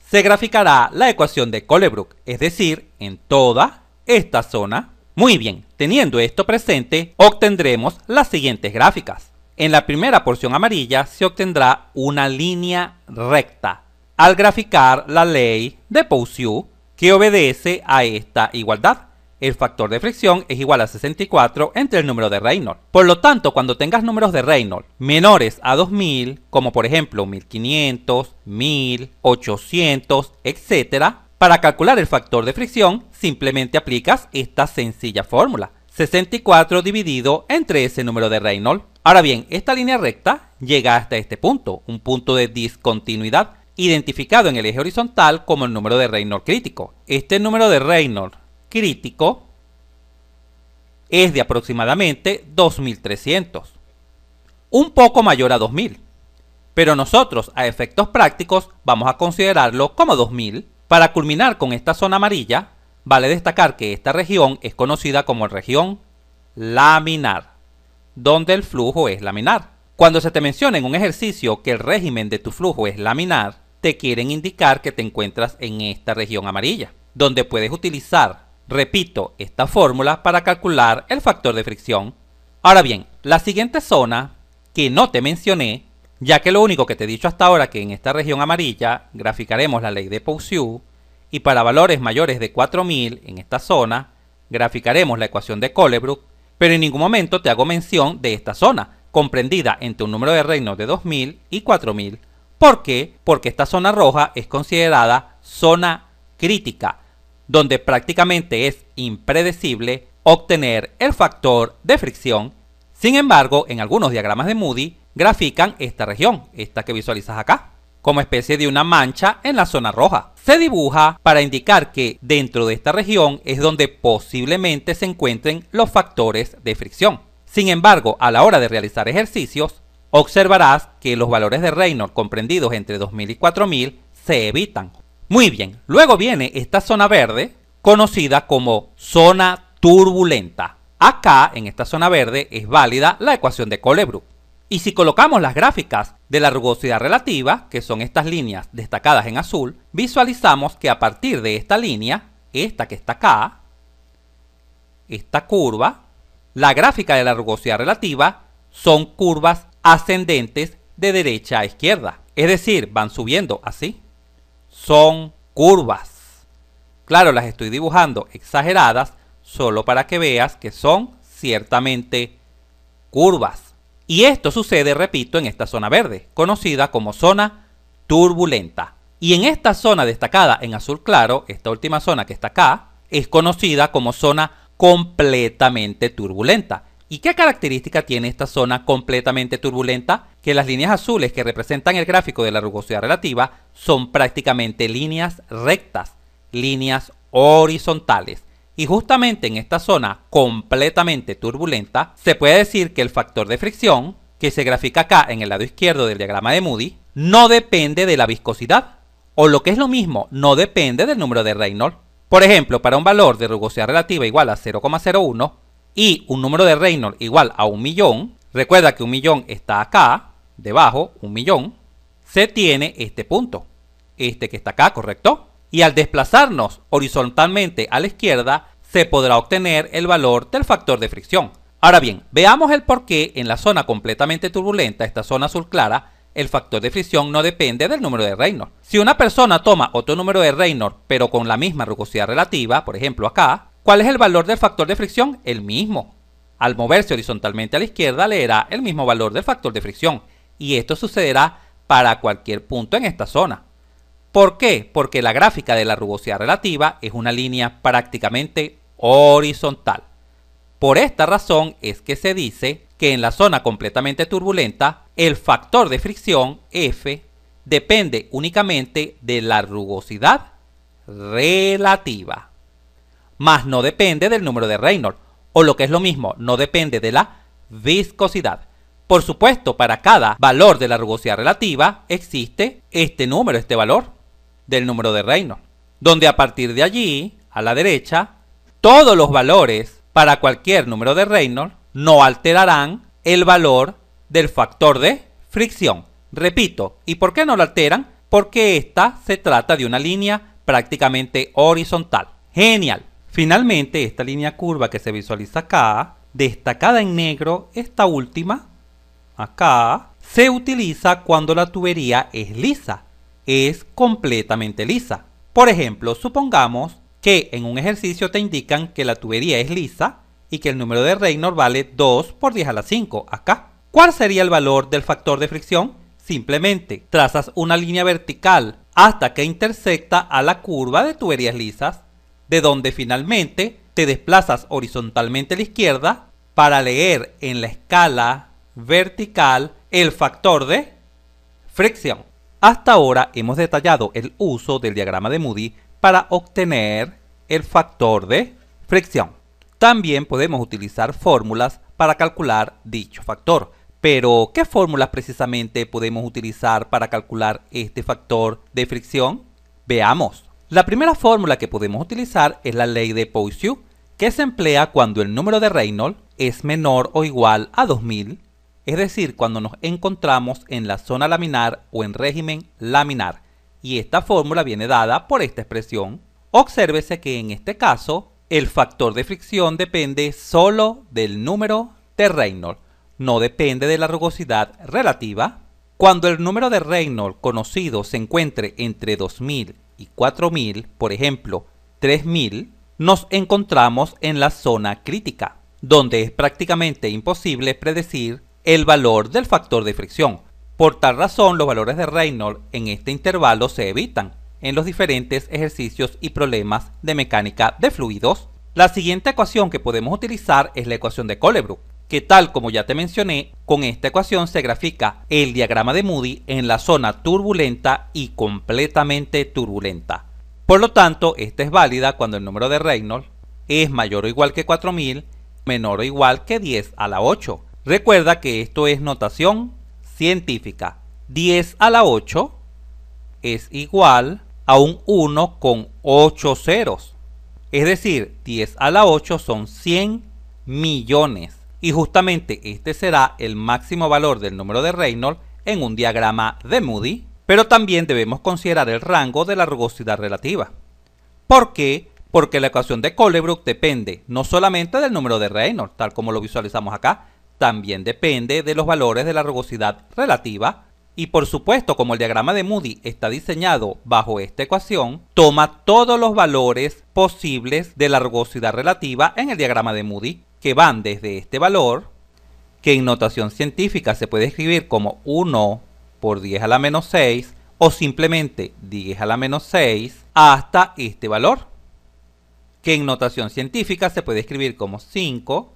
se graficará la ecuación de Colebrook, es decir, en toda esta zona. Muy bien, teniendo esto presente, obtendremos las siguientes gráficas. En la primera porción amarilla se obtendrá una línea recta al graficar la ley de Puiseux, que obedece a esta igualdad. El factor de fricción es igual a 64 entre el número de Reynolds. Por lo tanto, cuando tengas números de Reynolds menores a 2000, como por ejemplo 1500, 1000, 800, etc., para calcular el factor de fricción, simplemente aplicas esta sencilla fórmula: 64 dividido entre ese número de Reynolds. Ahora bien, esta línea recta llega hasta este punto, un punto de discontinuidad, identificado en el eje horizontal como el número de Reynolds crítico. Este número de Reynolds crítico es de aproximadamente 2300, un poco mayor a 2000, pero nosotros a efectos prácticos vamos a considerarlo como 2000. Para culminar con esta zona amarilla, vale destacar que esta región es conocida como región laminar, donde el flujo es laminar. Cuando se te menciona en un ejercicio que el régimen de tu flujo es laminar, te quieren indicar que te encuentras en esta región amarilla, donde puedes utilizar, repito, esta fórmula para calcular el factor de fricción. Ahora bien, la siguiente zona que no te mencioné, ya que lo único que te he dicho hasta ahora que en esta región amarilla graficaremos la ley de Puiseux, y para valores mayores de 4000 en esta zona graficaremos la ecuación de Colebrook, pero en ningún momento te hago mención de esta zona, comprendida entre un número de Reynolds de 2000 y 4000. ¿Por qué? Porque esta zona roja es considerada zona crítica, donde prácticamente es impredecible obtener el factor de fricción. Sin embargo, en algunos diagramas de Moody grafican esta región, esta que visualizas acá, como especie de una mancha en la zona roja. Se dibuja para indicar que dentro de esta región es donde posiblemente se encuentren los factores de fricción. Sin embargo, a la hora de realizar ejercicios, observarás que los valores de Reynolds comprendidos entre 2000 y 4000 se evitan. Muy bien, luego viene esta zona verde, conocida como zona turbulenta. Acá, en esta zona verde, es válida la ecuación de Colebrook. Y si colocamos las gráficas de la rugosidad relativa, que son estas líneas destacadas en azul, visualizamos que a partir de esta línea, esta que está acá, esta curva, la gráfica de la rugosidad relativa son curvas ascendentes de derecha a izquierda. Es decir, van subiendo así. Son curvas. Claro, las estoy dibujando exageradas solo para que veas que son ciertamente curvas. Y esto sucede, repito, en esta zona verde, conocida como zona turbulenta. Y en esta zona destacada en azul claro, esta última zona que está acá, es conocida como zona completamente turbulenta. ¿Y qué característica tiene esta zona completamente turbulenta? Que las líneas azules que representan el gráfico de la rugosidad relativa son prácticamente líneas rectas, líneas horizontales. Y justamente en esta zona completamente turbulenta, se puede decir que el factor de fricción, que se grafica acá en el lado izquierdo del diagrama de Moody, no depende de la viscosidad, o lo que es lo mismo, no depende del número de Reynolds. Por ejemplo, para un valor de rugosidad relativa igual a 0,01 y un número de Reynolds igual a 1.000.000, recuerda que 1.000.000 está acá, debajo, 1.000.000, se tiene este punto, este que está acá, ¿correcto? Y al desplazarnos horizontalmente a la izquierda, se podrá obtener el valor del factor de fricción. Ahora bien, veamos el por qué en la zona completamente turbulenta, esta zona azul clara, el factor de fricción no depende del número de Reynolds. Si una persona toma otro número de Reynolds, pero con la misma rugosidad relativa, por ejemplo acá, ¿cuál es el valor del factor de fricción? El mismo. Al moverse horizontalmente a la izquierda, leerá el mismo valor del factor de fricción. Y esto sucederá para cualquier punto en esta zona. ¿Por qué? Porque la gráfica de la rugosidad relativa es una línea prácticamente horizontal. Por esta razón es que se dice que en la zona completamente turbulenta, el factor de fricción, F, depende únicamente de la rugosidad relativa. mas no depende del número de Reynolds, o lo que es lo mismo, no depende de la viscosidad. Por supuesto, para cada valor de la rugosidad relativa existe este número, este valor del número de Reynolds, donde a partir de allí, a la derecha, todos los valores para cualquier número de Reynolds no alterarán el valor del factor de fricción. Repito, ¿y por qué no lo alteran? Porque esta se trata de una línea prácticamente horizontal. Genial. Finalmente, esta línea curva que se visualiza acá, destacada en negro, esta última, acá, se utiliza cuando la tubería es lisa, es completamente lisa. Por ejemplo, supongamos que en un ejercicio te indican que la tubería es lisa y que el número de Reynolds vale 2 por 10 a la 5, acá. ¿Cuál sería el valor del factor de fricción? Simplemente trazas una línea vertical hasta que intersecta a la curva de tuberías lisas, de donde finalmente te desplazas horizontalmente a la izquierda para leer en la escala vertical el factor de fricción. Hasta ahora hemos detallado el uso del diagrama de Moody para obtener el factor de fricción. También podemos utilizar fórmulas para calcular dicho factor. Pero, ¿qué fórmulas precisamente podemos utilizar para calcular este factor de fricción? Veamos. La primera fórmula que podemos utilizar es la ley de Puiseux, que se emplea cuando el número de Reynolds es menor o igual a 2000, es decir, cuando nos encontramos en la zona laminar o en régimen laminar. Y esta fórmula viene dada por esta expresión. Obsérvese que en este caso, el factor de fricción depende solo del número de Reynolds, no depende de la rugosidad relativa. Cuando el número de Reynolds conocido se encuentre entre 2000 y 4000, por ejemplo 3000, nos encontramos en la zona crítica, donde es prácticamente imposible predecir el valor del factor de fricción. Por tal razón, los valores de Reynolds en este intervalo se evitan en los diferentes ejercicios y problemas de mecánica de fluidos. La siguiente ecuación que podemos utilizar es la ecuación de Colebrook, que tal como ya te mencioné, con esta ecuación se grafica el diagrama de Moody en la zona turbulenta y completamente turbulenta. Por lo tanto, esta es válida cuando el número de Reynolds es mayor o igual que 4000, menor o igual que 10 a la 8. Recuerda que esto es notación científica. 10 a la 8 es igual a un 1 con 8 ceros. Es decir, 10 a la 8 son 100 millones. Y justamente este será el máximo valor del número de Reynolds en un diagrama de Moody. Pero también debemos considerar el rango de la rugosidad relativa. ¿Por qué? Porque la ecuación de Colebrook depende no solamente del número de Reynolds, tal como lo visualizamos acá, también depende de los valores de la rugosidad relativa. Y por supuesto, como el diagrama de Moody está diseñado bajo esta ecuación, toma todos los valores posibles de la rugosidad relativa en el diagrama de Moody, que van desde este valor, que en notación científica se puede escribir como 1 por 10 a la menos 6, o simplemente 10 a la menos 6, hasta este valor, que en notación científica se puede escribir como 5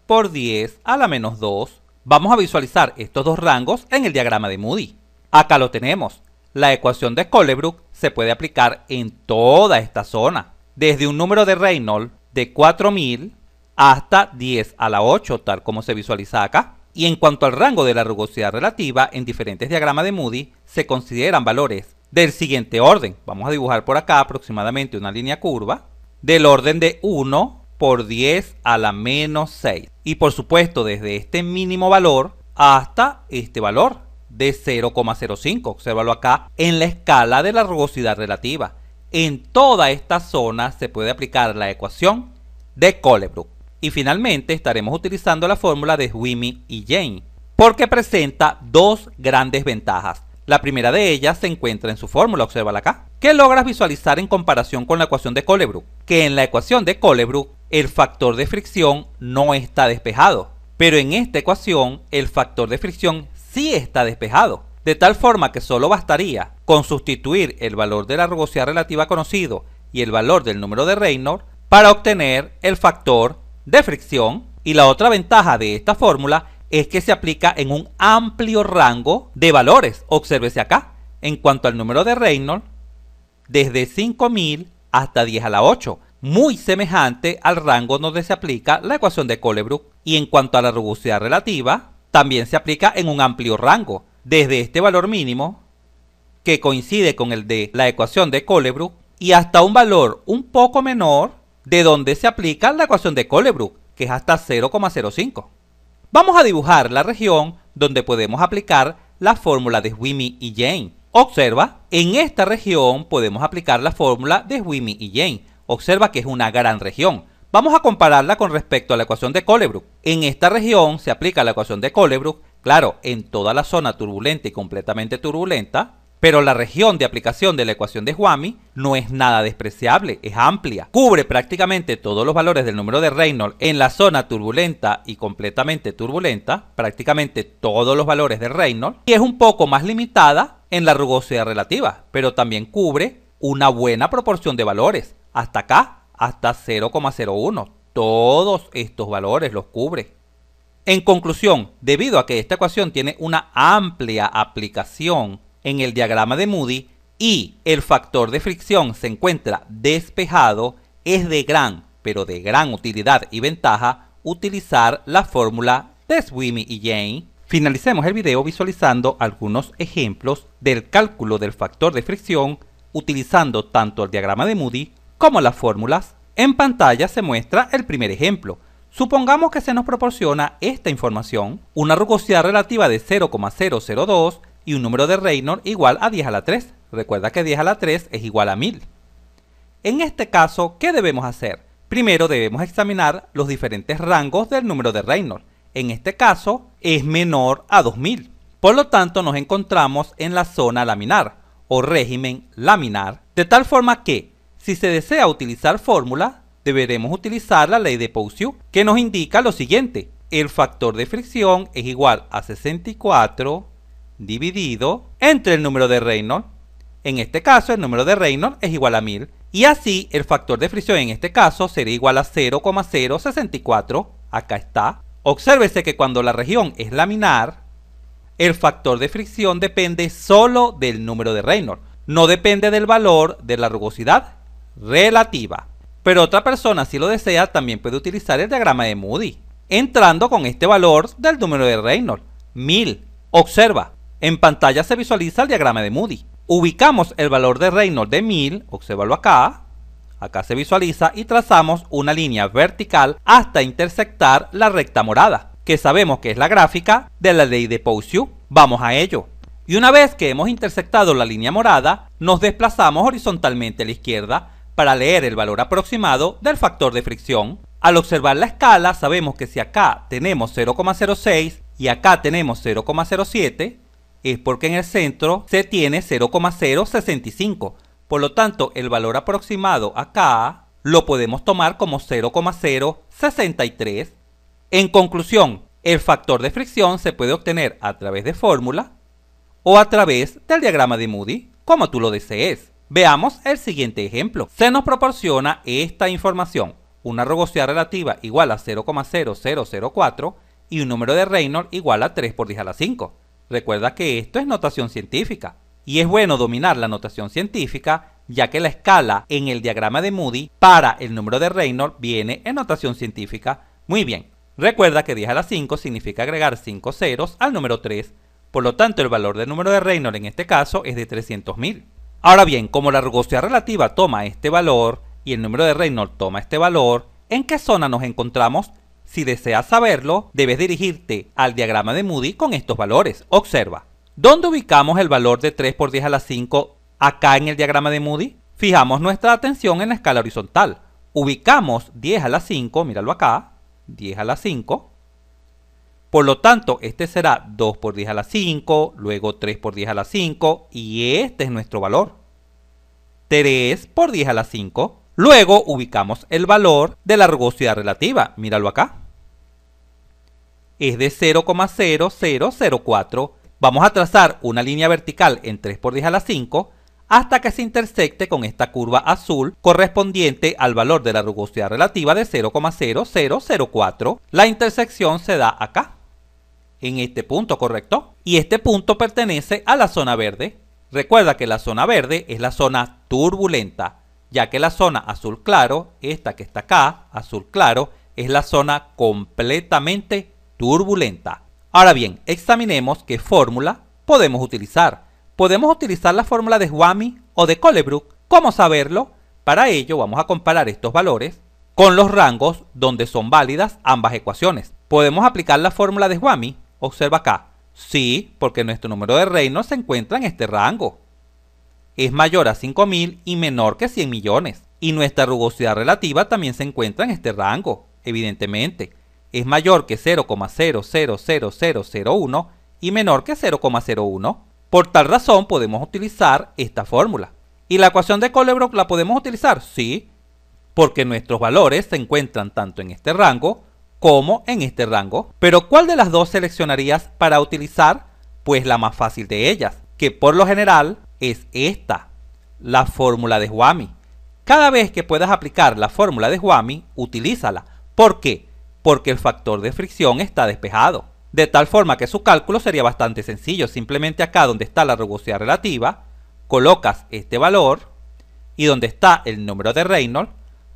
por 10 a la menos 2. Vamos a visualizar estos dos rangos en el diagrama de Moody. Acá lo tenemos. La ecuación de Colebrook se puede aplicar en toda esta zona, desde un número de Reynolds de 4000 hasta 10 a la 8, tal como se visualiza acá. Y en cuanto al rango de la rugosidad relativa, en diferentes diagramas de Moody se consideran valores del siguiente orden. Vamos a dibujar por acá aproximadamente una línea curva del orden de 1 por 10 a la menos 6. Y por supuesto, desde este mínimo valor hasta este valor de 0,05. Obsérvalo acá en la escala de la rugosidad relativa. En toda esta zona se puede aplicar la ecuación de Colebrook. Y finalmente estaremos utilizando la fórmula de Sweeney y Jane, porque presenta dos grandes ventajas. La primera de ellas se encuentra en su fórmula, obsérvala acá. ¿Qué logras visualizar en comparación con la ecuación de Colebrook? Que en la ecuación de Colebrook el factor de fricción no está despejado, pero en esta ecuación el factor de fricción sí está despejado, de tal forma que solo bastaría con sustituir el valor de la rugosidad relativa conocido y el valor del número de Reynolds para obtener el factor de fricción. Y la otra ventaja de esta fórmula es que se aplica en un amplio rango de valores. Obsérvese acá, en cuanto al número de Reynolds, desde 5000 hasta 10 a la 8, muy semejante al rango donde se aplica la ecuación de Colebrook. Y en cuanto a la rugosidad relativa, también se aplica en un amplio rango, desde este valor mínimo, que coincide con el de la ecuación de Colebrook, y hasta un valor un poco menor de donde se aplica la ecuación de Colebrook, que es hasta 0,05. Vamos a dibujar la región donde podemos aplicar la fórmula de Sweeney y Jain. Observa, en esta región podemos aplicar la fórmula de Sweeney y Jain. Observa que es una gran región. Vamos a compararla con respecto a la ecuación de Colebrook. En esta región se aplica la ecuación de Colebrook, claro, en toda la zona turbulenta y completamente turbulenta, pero la región de aplicación de la ecuación de Sweeney no es nada despreciable, es amplia. Cubre prácticamente todos los valores del número de Reynolds en la zona turbulenta y completamente turbulenta, prácticamente todos los valores de Reynolds, y es un poco más limitada en la rugosidad relativa, pero también cubre una buena proporción de valores, hasta acá, hasta 0,01. Todos estos valores los cubre. En conclusión, debido a que esta ecuación tiene una amplia aplicación en el diagrama de Moody y el factor de fricción se encuentra despejado, es de gran, pero de gran utilidad y ventaja utilizar la fórmula de Sweeney y Jain. Finalicemos el video visualizando algunos ejemplos del cálculo del factor de fricción utilizando tanto el diagrama de Moody como las fórmulas. En pantalla se muestra el primer ejemplo. Supongamos que se nos proporciona esta información, una rugosidad relativa de 0,002 y un número de Reynolds igual a 10 a la 3. Recuerda que 10 a la 3 es igual a 1000. En este caso, ¿qué debemos hacer? Primero debemos examinar los diferentes rangos del número de Reynolds. En este caso, es menor a 2000. Por lo tanto, nos encontramos en la zona laminar o régimen laminar, de tal forma que, si se desea utilizar fórmula, deberemos utilizar la ley de Puiseux, que nos indica lo siguiente. El factor de fricción es igual a 64 dividido entre el número de Reynolds. En este caso, el número de Reynolds es igual a 1000. Y así, el factor de fricción en este caso sería igual a 0,064. Acá está. Obsérvese que cuando la región es laminar, el factor de fricción depende solo del número de Reynolds. No depende del valor de la rugosidad relativa. Pero otra persona, si lo desea, también puede utilizar el diagrama de Moody, entrando con este valor del número de Reynolds, 1000. Observa, en pantalla se visualiza el diagrama de Moody. Ubicamos el valor de Reynolds de 1000, obsérvalo acá. Acá se visualiza y trazamos una línea vertical hasta intersectar la recta morada, que sabemos que es la gráfica de la ley de Puiseux. Vamos a ello. Y una vez que hemos intersectado la línea morada, nos desplazamos horizontalmente a la izquierda para leer el valor aproximado del factor de fricción. Al observar la escala, sabemos que si acá tenemos 0,06 y acá tenemos 0,07, es porque en el centro se tiene 0,065. Por lo tanto, el valor aproximado acá lo podemos tomar como 0,063. En conclusión, el factor de fricción se puede obtener a través de fórmula o a través del diagrama de Moody, como tú lo desees. Veamos el siguiente ejemplo. Se nos proporciona esta información, una rugosidad relativa igual a 0,0004 y un número de Reynolds igual a 3 por 10 a la 5. Recuerda que esto es notación científica, y es bueno dominar la notación científica, ya que la escala en el diagrama de Moody para el número de Reynolds viene en notación científica. Muy bien, recuerda que 10 a la 5 significa agregar 5 ceros al número 3, por lo tanto el valor del número de Reynolds en este caso es de 300.000. Ahora bien, como la rugosidad relativa toma este valor y el número de Reynolds toma este valor, ¿en qué zona nos encontramos? Si deseas saberlo, debes dirigirte al diagrama de Moody con estos valores. Observa, ¿dónde ubicamos el valor de 3 por 10 a la 5 acá en el diagrama de Moody? Fijamos nuestra atención en la escala horizontal. Ubicamos 10 a la 5, míralo acá, 10 a la 5. Por lo tanto, este será 2 por 10 a la 5, luego 3 por 10 a la 5, y este es nuestro valor. 3 por 10 a la 5. Luego ubicamos el valor de la rugosidad relativa, míralo acá. Es de 0,0004. Vamos a trazar una línea vertical en 3 por 10 a la 5 hasta que se intersecte con esta curva azul correspondiente al valor de la rugosidad relativa de 0,0004. La intersección se da acá, en este punto, ¿correcto? Y este punto pertenece a la zona verde. Recuerda que la zona verde es la zona turbulenta. ya que la zona azul claro, esta que está acá, azul claro, es la zona completamente turbulenta. Ahora bien, examinemos qué fórmula podemos utilizar. Podemos utilizar la fórmula de Swamy o de Colebrook. ¿Cómo saberlo? Para ello vamos a comparar estos valores con los rangos donde son válidas ambas ecuaciones. ¿Podemos aplicar la fórmula de Swamy? Observa acá. Sí, porque nuestro número de Reynolds se encuentra en este rango. Es mayor a 5.000 y menor que 100 millones. Y nuestra rugosidad relativa también se encuentra en este rango, evidentemente. Es mayor que 0,000001 y menor que 0,01. Por tal razón podemos utilizar esta fórmula. ¿Y la ecuación de Colebrook la podemos utilizar? Sí, porque nuestros valores se encuentran tanto en este rango como en este rango. Pero ¿cuál de las dos seleccionarías para utilizar? Pues la más fácil de ellas, que por lo general es esta, la fórmula de Swamy. Cada vez que puedas aplicar la fórmula de Swamy, utilízala. ¿Por qué? Porque el factor de fricción está despejado. De tal forma que su cálculo sería bastante sencillo. Simplemente acá donde está la rugosidad relativa, colocas este valor y donde está el número de Reynolds,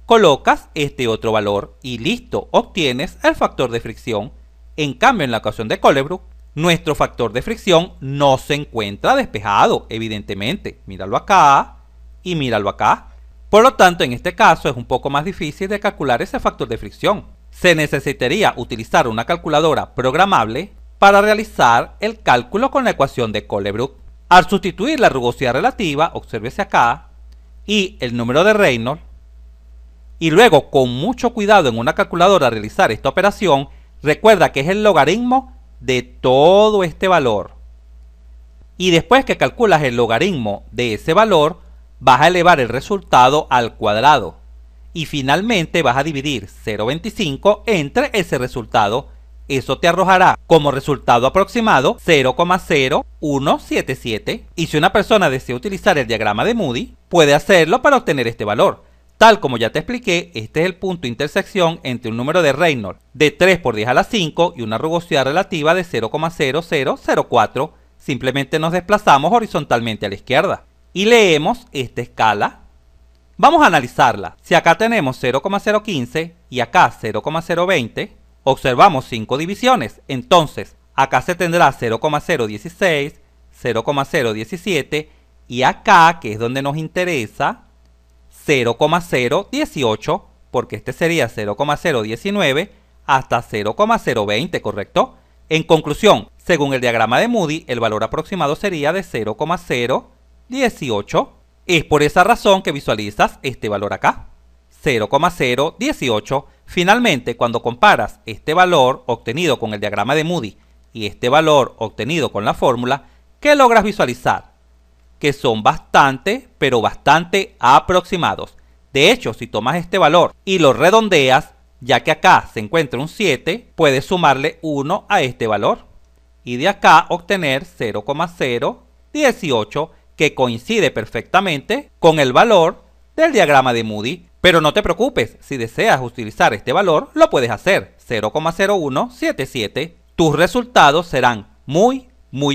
colocas este otro valor y listo, obtienes el factor de fricción. En cambio, en la ecuación de Colebrook, nuestro factor de fricción no se encuentra despejado, evidentemente. Míralo acá y míralo acá. Por lo tanto, en este caso es un poco más difícil de calcular ese factor de fricción. Se necesitaría utilizar una calculadora programable para realizar el cálculo con la ecuación de Colebrook. Al sustituir la rugosidad relativa, obsérvese acá, y el número de Reynolds, y luego con mucho cuidado en una calculadora realizar esta operación, recuerda que es el logaritmo de todo este valor. Y después que calculas el logaritmo de ese valor, vas a elevar el resultado al cuadrado. Y finalmente vas a dividir 0,25 entre ese resultado. Eso te arrojará como resultado aproximado 0,0177. Y si una persona desea utilizar el diagrama de Moody, puede hacerlo para obtener este valor. Tal como ya te expliqué, este es el punto de intersección entre un número de Reynolds de 3 por 10 a la 5 y una rugosidad relativa de 0,0004. Simplemente nos desplazamos horizontalmente a la izquierda. Y leemos esta escala. Vamos a analizarla. Si acá tenemos 0,015 y acá 0,020, observamos 5 divisiones. Entonces, acá se tendrá 0,016, 0,017 y acá, que es donde nos interesa, 0,018, porque este sería 0,019 hasta 0,020, ¿correcto? En conclusión, según el diagrama de Moody, el valor aproximado sería de 0,018. Es por esa razón que visualizas este valor acá, 0,018. Finalmente, cuando comparas este valor obtenido con el diagrama de Moody y este valor obtenido con la fórmula, ¿qué logras visualizar? Que son bastante, pero bastante aproximados. De hecho, si tomas este valor y lo redondeas, ya que acá se encuentra un 7, puedes sumarle 1 a este valor. Y de acá obtener 0,018, que coincide perfectamente con el valor del diagrama de Moody. Pero no te preocupes, si deseas utilizar este valor, lo puedes hacer, 0,0177. Tus resultados serán muy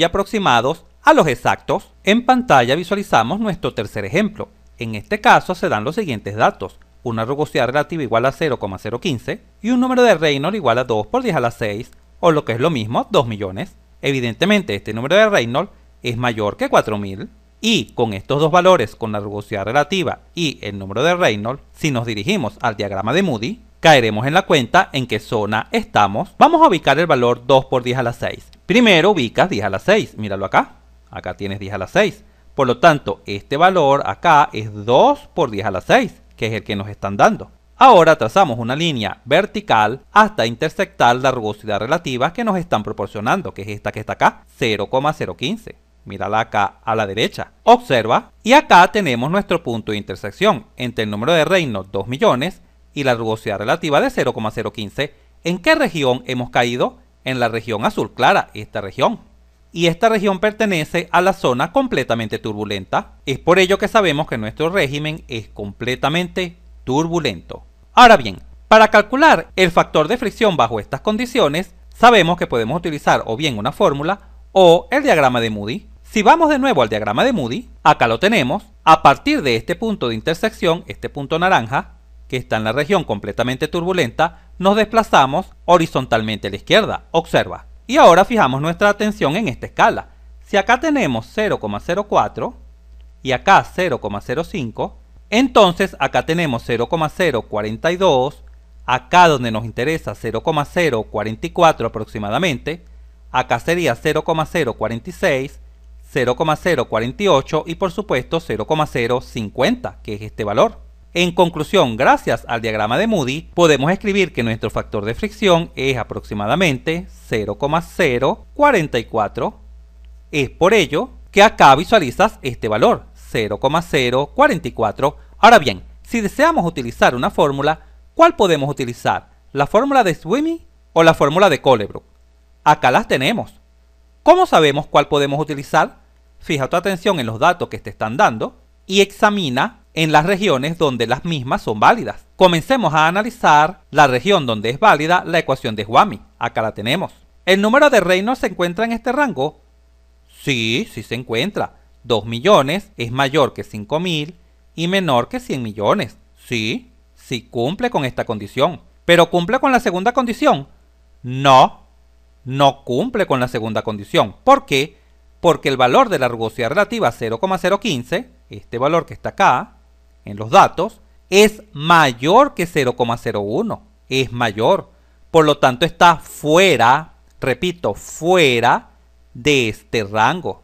aproximados a los exactos. En pantalla visualizamos nuestro tercer ejemplo. En este caso se dan los siguientes datos: una rugosidad relativa igual a 0,015 y un número de Reynolds igual a 2 por 10 a la 6, o lo que es lo mismo, 2 millones. Evidentemente este número de Reynolds es mayor que 4.000. Y con estos dos valores, con la rugosidad relativa y el número de Reynolds, si nos dirigimos al diagrama de Moody, caeremos en la cuenta en qué zona estamos. Vamos a ubicar el valor 2 por 10 a la 6. Primero ubicas 10 a la 6, míralo acá. Acá tienes 10 a la 6. Por lo tanto, este valor acá es 2 por 10 a la 6, que es el que nos están dando. Ahora trazamos una línea vertical hasta intersectar la rugosidad relativa que nos están proporcionando, que es esta que está acá, 0,015. Mírala acá a la derecha. Observa, y acá tenemos nuestro punto de intersección entre el número de Reynolds, 2 millones, y la rugosidad relativa de 0,015. ¿En qué región hemos caído? En la región azul clara, esta región. Y esta región pertenece a la zona completamente turbulenta. Es por ello que sabemos que nuestro régimen es completamente turbulento. Ahora bien, para calcular el factor de fricción bajo estas condiciones, sabemos que podemos utilizar o bien una fórmula o el diagrama de Moody. Si vamos de nuevo al diagrama de Moody, acá lo tenemos. A partir de este punto de intersección, este punto naranja, que está en la región completamente turbulenta, nos desplazamos horizontalmente a la izquierda. Observa. Y ahora fijamos nuestra atención en esta escala. Si acá tenemos 0,04 y acá 0,05, entonces acá tenemos 0,042, acá donde nos interesa 0,044 aproximadamente, acá sería 0,046, 0,048 y por supuesto 0,050, que es este valor. En conclusión, gracias al diagrama de Moody, podemos escribir que nuestro factor de fricción es aproximadamente 0,044. Es por ello que acá visualizas este valor, 0,044. Ahora bien, si deseamos utilizar una fórmula, ¿cuál podemos utilizar? ¿La fórmula de Sweeney o la fórmula de Colebrook? Acá las tenemos. ¿Cómo sabemos cuál podemos utilizar? Fija tu atención en los datos que te están dando y examina en las regiones donde las mismas son válidas. Comencemos a analizar la región donde es válida la ecuación de Swami. Acá la tenemos. ¿El número de Reynolds se encuentra en este rango? Sí, sí se encuentra. 2 millones es mayor que 5.000 y menor que 100 millones. Sí, sí cumple con esta condición. ¿Pero cumple con la segunda condición? No, no cumple con la segunda condición. ¿Por qué? Porque el valor de la rugosidad relativa 0,015, este valor que está acá, en los datos, es mayor que 0,01. Es mayor. Por lo tanto, está fuera, repito, fuera de este rango.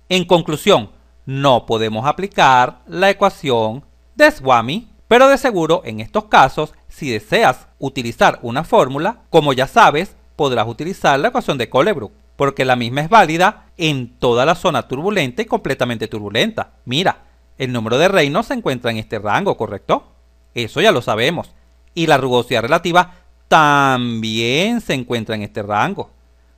En conclusión, no podemos aplicar la ecuación de Swami, pero de seguro en estos casos, si deseas utilizar una fórmula, como ya sabes, podrás utilizar la ecuación de Colebrook, porque la misma es válida en toda la zona turbulenta y completamente turbulenta. Mira, el número de Reynolds se encuentra en este rango, ¿correcto? Eso ya lo sabemos. Y la rugosidad relativa también se encuentra en este rango,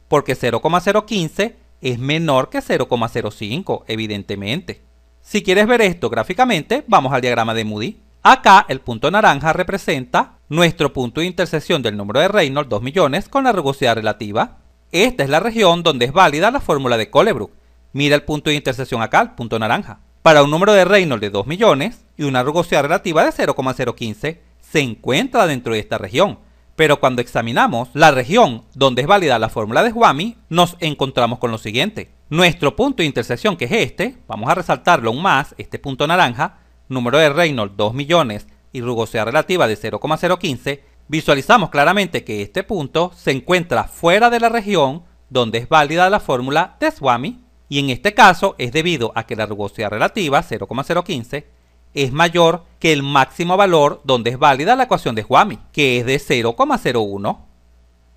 porque 0,015 es menor que 0,05, evidentemente. Si quieres ver esto gráficamente, vamos al diagrama de Moody. Acá el punto naranja representa nuestro punto de intersección del número de Reynolds, 2 millones, con la rugosidad relativa. Esta es la región donde es válida la fórmula de Colebrook. Mira el punto de intersección acá, el punto naranja. Para un número de Reynolds de 2 millones y una rugosidad relativa de 0,015, se encuentra dentro de esta región. Pero cuando examinamos la región donde es válida la fórmula de Swami, nos encontramos con lo siguiente. Nuestro punto de intersección, que es este, vamos a resaltarlo aún más, este punto naranja, número de Reynolds 2 millones y rugosidad relativa de 0,015, visualizamos claramente que este punto se encuentra fuera de la región donde es válida la fórmula de Swami, y en este caso es debido a que la rugosidad relativa, 0,015, es mayor que el máximo valor donde es válida la ecuación de Swami, que es de 0,01.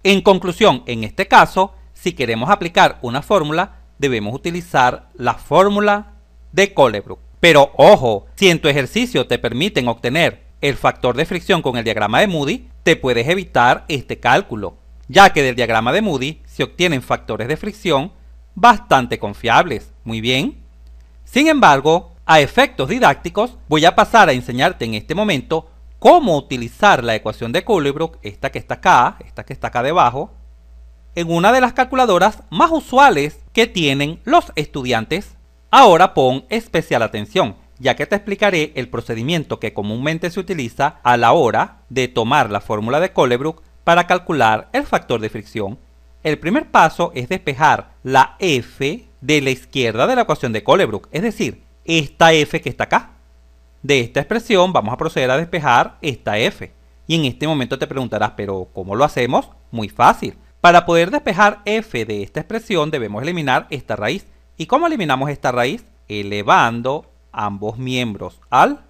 En conclusión, en este caso, si queremos aplicar una fórmula, debemos utilizar la fórmula de Colebrook. Pero ojo, si en tu ejercicio te permiten obtener el factor de fricción con el diagrama de Moody, te puedes evitar este cálculo, ya que del diagrama de Moody se obtienen factores de fricción bastante confiables. Muy bien. Sin embargo, a efectos didácticos, voy a pasar a enseñarte en este momento cómo utilizar la ecuación de Colebrook, esta que está acá debajo, en una de las calculadoras más usuales que tienen los estudiantes. Ahora pon especial atención, ya que te explicaré el procedimiento que comúnmente se utiliza a la hora de tomar la fórmula de Colebrook para calcular el factor de fricción. El primer paso es despejar la f de la izquierda de la ecuación de Colebrook, es decir, esta f que está acá. De esta expresión vamos a proceder a despejar esta f. Y en este momento te preguntarás, ¿pero cómo lo hacemos? Muy fácil. Para poder despejar f de esta expresión debemos eliminar esta raíz. ¿Y cómo eliminamos esta raíz? Elevando ambos miembros al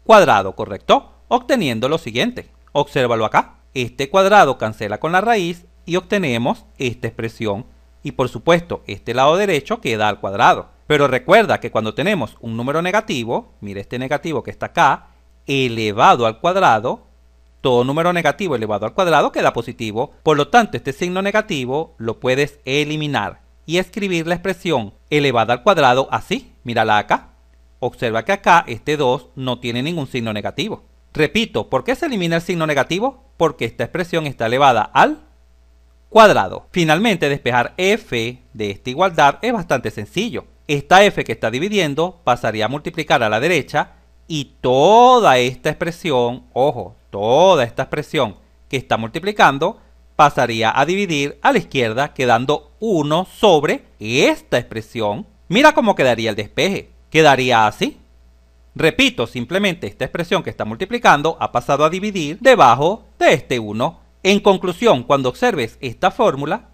cuadrado, ¿correcto? Obteniendo lo siguiente. Obsérvalo acá. Este cuadrado cancela con la raíz y obtenemos esta expresión. Y por supuesto, este lado derecho queda al cuadrado. Pero recuerda que cuando tenemos un número negativo, mira este negativo que está acá, elevado al cuadrado, todo número negativo elevado al cuadrado queda positivo. Por lo tanto, este signo negativo lo puedes eliminar y escribir la expresión elevada al cuadrado así. Mírala acá. Observa que acá este 2 no tiene ningún signo negativo. Repito, ¿por qué se elimina el signo negativo? Porque esta expresión está elevada al cuadrado. Finalmente, despejar f de esta igualdad es bastante sencillo. Esta f que está dividiendo pasaría a multiplicar a la derecha y toda esta expresión, ojo, toda esta expresión que está multiplicando pasaría a dividir a la izquierda, quedando 1 sobre esta expresión. Mira cómo quedaría el despeje. Quedaría así. Repito, simplemente esta expresión que está multiplicando ha pasado a dividir debajo de este 1. En conclusión, cuando observes esta fórmula,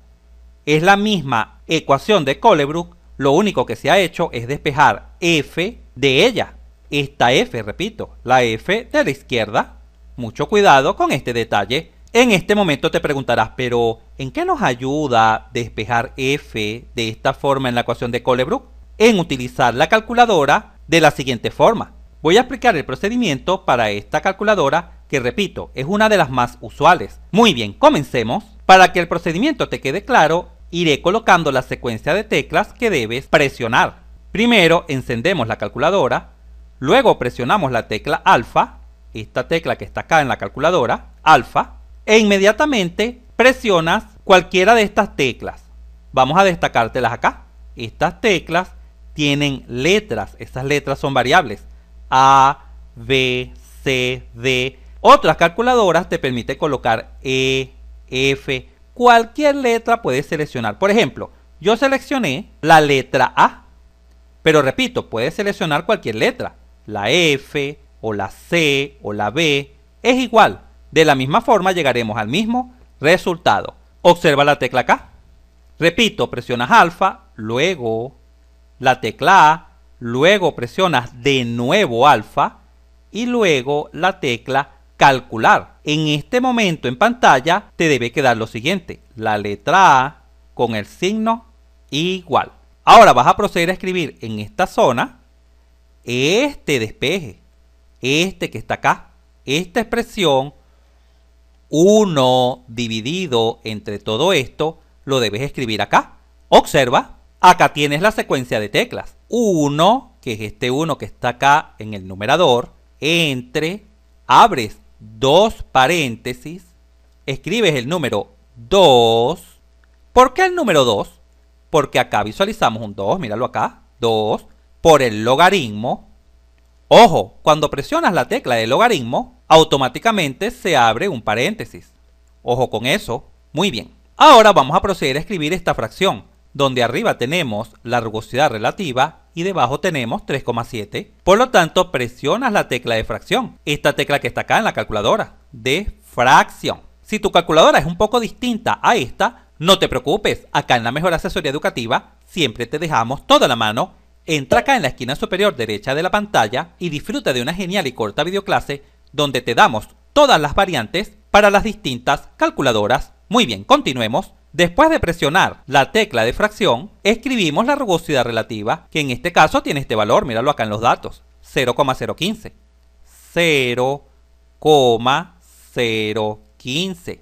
es la misma ecuación de Colebrook, lo único que se ha hecho es despejar f de ella. Esta f, repito, la f de la izquierda. Mucho cuidado con este detalle. En este momento te preguntarás, pero ¿en qué nos ayuda despejar f de esta forma en la ecuación de Colebrook? En utilizar la calculadora de la siguiente forma. Voy a explicar el procedimiento para esta calculadora que, repito, es una de las más usuales. Muy bien, comencemos. Para que el procedimiento te quede claro, iré colocando la secuencia de teclas que debes presionar. Primero encendemos la calculadora, luego presionamos la tecla alfa, esta tecla que está acá en la calculadora, alfa, e inmediatamente presionas cualquiera de estas teclas. Vamos a destacártelas acá. Estas teclas tienen letras, esas letras son variables, A, B, C, D. Otras calculadoras te permiten colocar E, F, cualquier letra puedes seleccionar. Por ejemplo, yo seleccioné la letra A, pero repito, puedes seleccionar cualquier letra, la F o la C o la B, es igual. De la misma forma llegaremos al mismo resultado. Observa la tecla acá. Repito, presionas alfa, luego la tecla A, luego presionas de nuevo alfa y luego la tecla calcular. En este momento en pantalla te debe quedar lo siguiente, la letra A con el signo igual. Ahora vas a proceder a escribir en esta zona este despeje, este que está acá, esta expresión 1 dividido entre todo esto, lo debes escribir acá. Observa, acá tienes la secuencia de teclas. 1, que es este 1 que está acá en el numerador, entre, abres dos paréntesis, escribes el número 2. ¿Por qué el número 2? Porque acá visualizamos un 2, míralo acá, 2, por el logaritmo. Ojo, cuando presionas la tecla de logaritmo, automáticamente se abre un paréntesis. Ojo con eso. Muy bien. Ahora vamos a proceder a escribir esta fracción, donde arriba tenemos la rugosidad relativa y debajo tenemos 3,7. Por lo tanto, presionas la tecla de fracción, esta tecla que está acá en la calculadora, de fracción. Si tu calculadora es un poco distinta a esta, no te preocupes, acá en la Mejor Asesoría Educativa siempre te dejamos toda la mano. Entra acá en la esquina superior derecha de la pantalla y disfruta de una genial y corta videoclase donde te damos todas las variantes para las distintas calculadoras. Muy bien, continuemos. Después de presionar la tecla de fracción, escribimos la rugosidad relativa, que en este caso tiene este valor, míralo acá en los datos, 0,015. 0,015.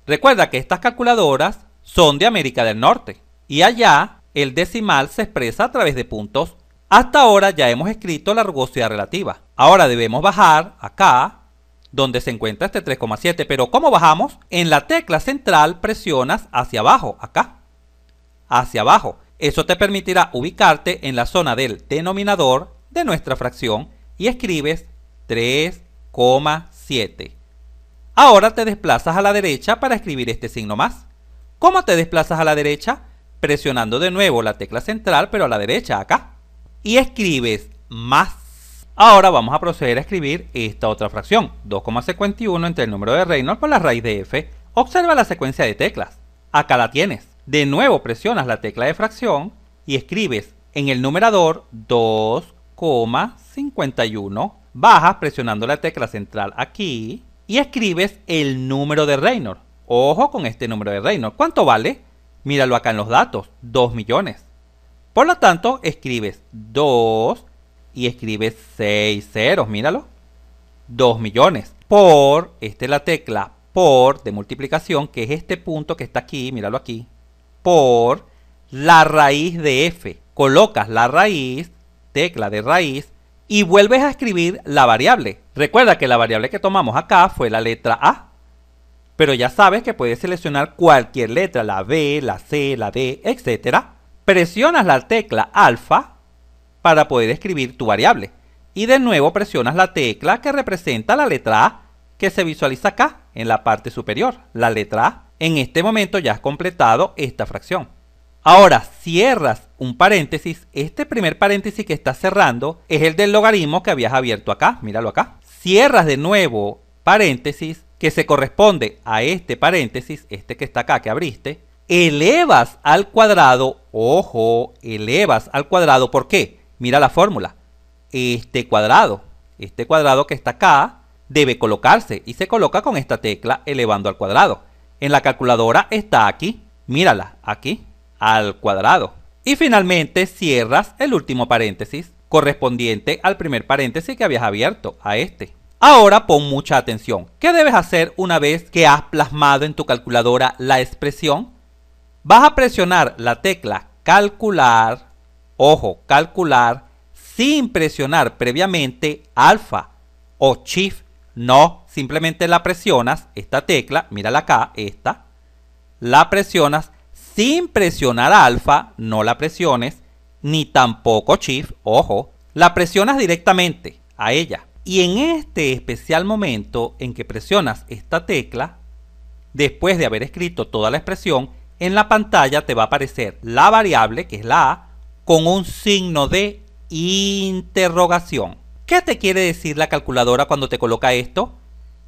Recuerda que estas calculadoras son de América del Norte y allá el decimal se expresa a través de puntos. Hasta ahora ya hemos escrito la rugosidad relativa. Ahora debemos bajar acá, donde se encuentra este 3,7. Pero ¿cómo bajamos? En la tecla central presionas hacia abajo, acá. Hacia abajo. Eso te permitirá ubicarte en la zona del denominador de nuestra fracción y escribes 3,7. Ahora te desplazas a la derecha para escribir este signo más. ¿Cómo te desplazas a la derecha? Presionando de nuevo la tecla central, pero a la derecha, acá. Y escribes más. Ahora vamos a proceder a escribir esta otra fracción, 2,51 entre el número de Reynolds por la raíz de f. Observa la secuencia de teclas. Acá la tienes. De nuevo presionas la tecla de fracción y escribes en el numerador 2,51. Bajas presionando la tecla central aquí y escribes el número de Reynolds. Ojo con este número de Reynolds. ¿Cuánto vale? Míralo acá en los datos, 2 millones. Por lo tanto, escribes 2 y escribes 6 ceros, míralo. 2 millones. Por, esta es la tecla por de multiplicación, que es este punto que está aquí, míralo aquí. Por la raíz de f. Colocas la raíz, tecla de raíz, y vuelves a escribir la variable. Recuerda que la variable que tomamos acá fue la letra A. pero ya sabes que puedes seleccionar cualquier letra, la B, la C, la D, etc. Presionas la tecla alfa para poder escribir tu variable. Y de nuevo presionas la tecla que representa la letra A, que se visualiza acá, en la parte superior, la letra A. En este momento ya has completado esta fracción. Ahora cierras un paréntesis. Este primer paréntesis que estás cerrando es el del logaritmo que habías abierto acá, míralo acá. Cierras de nuevo paréntesis que se corresponde a este paréntesis, este que está acá que abriste. Elevas al cuadrado, ojo, elevas al cuadrado, ¿por qué? Mira la fórmula. Este cuadrado que está acá, debe colocarse y se coloca con esta tecla elevando al cuadrado. En la calculadora está aquí, mírala, aquí, al cuadrado. Y finalmente cierras el último paréntesis correspondiente al primer paréntesis que habías abierto, a este. Ahora pon mucha atención. ¿Qué debes hacer una vez que has plasmado en tu calculadora la expresión? Vas a presionar la tecla calcular, ojo, calcular, sin presionar previamente alfa o shift. No, simplemente la presionas, esta tecla, mírala acá, esta, la presionas sin presionar alfa, no la presiones, ni tampoco shift, ojo, la presionas directamente a ella. Y en este especial momento en que presionas esta tecla, después de haber escrito toda la expresión, en la pantalla te va a aparecer la variable, que es la A, con un signo de interrogación. ¿Qué te quiere decir la calculadora cuando te coloca esto?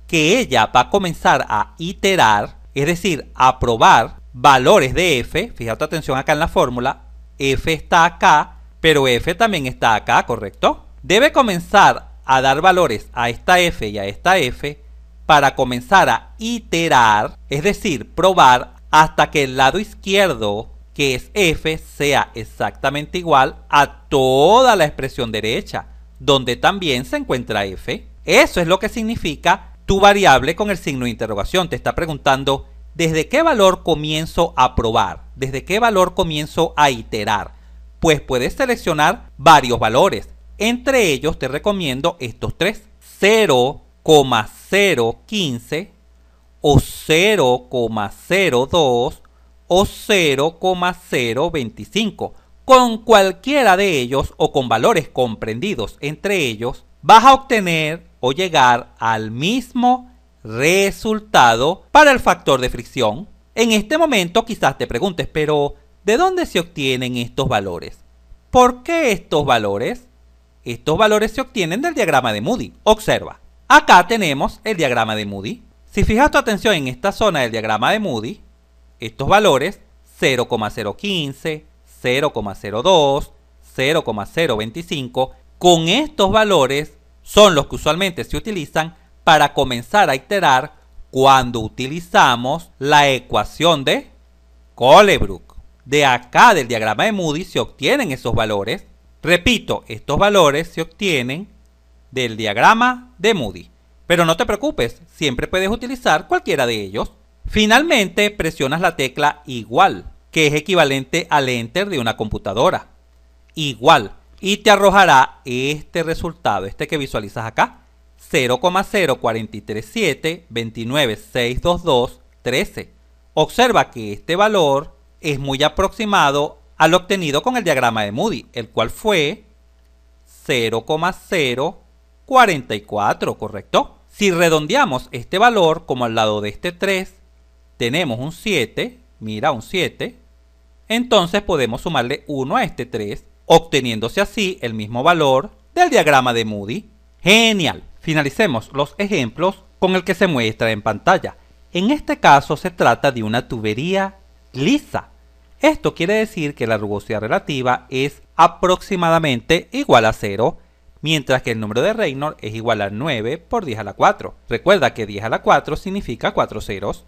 Que ella va a comenzar a iterar, es decir, a probar valores de f. Fíjate, atención acá en la fórmula, f está acá, pero f también está acá, ¿correcto? Debe comenzar a dar valores a esta f y a esta f para comenzar a iterar, es decir, probar hasta que el lado izquierdo, que es f, sea exactamente igual a toda la expresión derecha, donde también se encuentra f. Eso es lo que significa tu variable con el signo de interrogación. Te está preguntando, ¿desde qué valor comienzo a probar? ¿Desde qué valor comienzo a iterar? Pues puedes seleccionar varios valores. Entre ellos te recomiendo estos tres: 0,015 o 0,02 o 0,025. Con cualquiera de ellos o con valores comprendidos entre ellos, vas a obtener o llegar al mismo resultado para el factor de fricción. En este momento quizás te preguntes, pero ¿de dónde se obtienen estos valores? ¿Por qué estos valores? Estos valores se obtienen del diagrama de Moody. Observa, acá tenemos el diagrama de Moody. Si fijas tu atención en esta zona del diagrama de Moody, estos valores 0,015, 0,02, 0,025, con estos valores son los que usualmente se utilizan para comenzar a iterar cuando utilizamos la ecuación de Colebrook. De acá del diagrama de Moody se obtienen esos valores. Repito, estos valores se obtienen del diagrama de Moody. Pero no te preocupes, siempre puedes utilizar cualquiera de ellos. Finalmente presionas la tecla igual, que es equivalente al enter de una computadora. Igual. Y te arrojará este resultado, este que visualizas acá. 0,0437 29622 13. Observa que este valor es muy aproximado al obtenido con el diagrama de Moody, el cual fue 0,044, ¿correcto? Si redondeamos este valor, como al lado de este 3, tenemos un 7, mira, un 7, entonces podemos sumarle 1 a este 3, obteniéndose así el mismo valor del diagrama de Moody. ¡Genial! Finalicemos los ejemplos con el que se muestra en pantalla. En este caso se trata de una tubería lisa. Esto quiere decir que la rugosidad relativa es aproximadamente igual a 0, mientras que el número de Reynolds es igual a 9 por 10 a la 4. Recuerda que 10 a la 4 significa 4 ceros.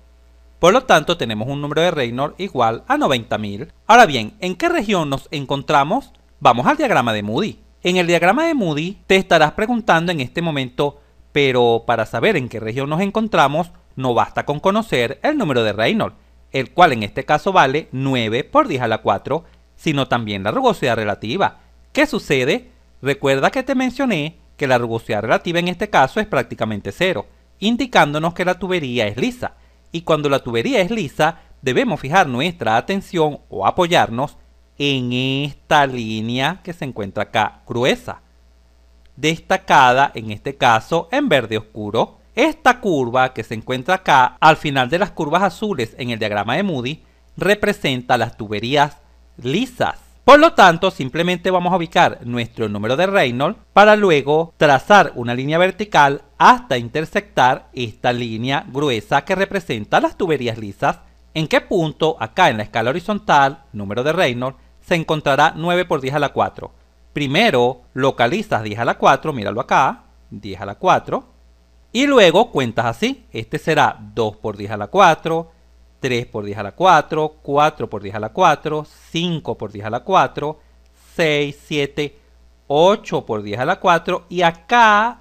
Por lo tanto, tenemos un número de Reynolds igual a 90.000. Ahora bien, ¿en qué región nos encontramos? Vamos al diagrama de Moody. En el diagrama de Moody te estarás preguntando en este momento, pero para saber en qué región nos encontramos, no basta con conocer el número de Reynolds, el cual en este caso vale 9 por 10 a la 4, sino también la rugosidad relativa. ¿Qué sucede? Recuerda que te mencioné que la rugosidad relativa en este caso es prácticamente 0, indicándonos que la tubería es lisa. Y cuando la tubería es lisa, debemos fijar nuestra atención o apoyarnos en esta línea que se encuentra acá, gruesa, destacada en este caso en verde oscuro. Esta curva que se encuentra acá al final de las curvas azules en el diagrama de Moody representa las tuberías lisas. Por lo tanto, simplemente vamos a ubicar nuestro número de Reynolds para luego trazar una línea vertical hasta intersectar esta línea gruesa que representa las tuberías lisas. ¿En qué punto acá en la escala horizontal, número de Reynolds, se encontrará 9 por 10 a la 4? Primero localizas 10 a la 4, míralo acá, 10 a la 4, y luego cuentas así. Este será 2 por 10 a la 4, 3 por 10 a la 4, 4 por 10 a la 4, 5 por 10 a la 4, 6, 7, 8 por 10 a la 4, y acá,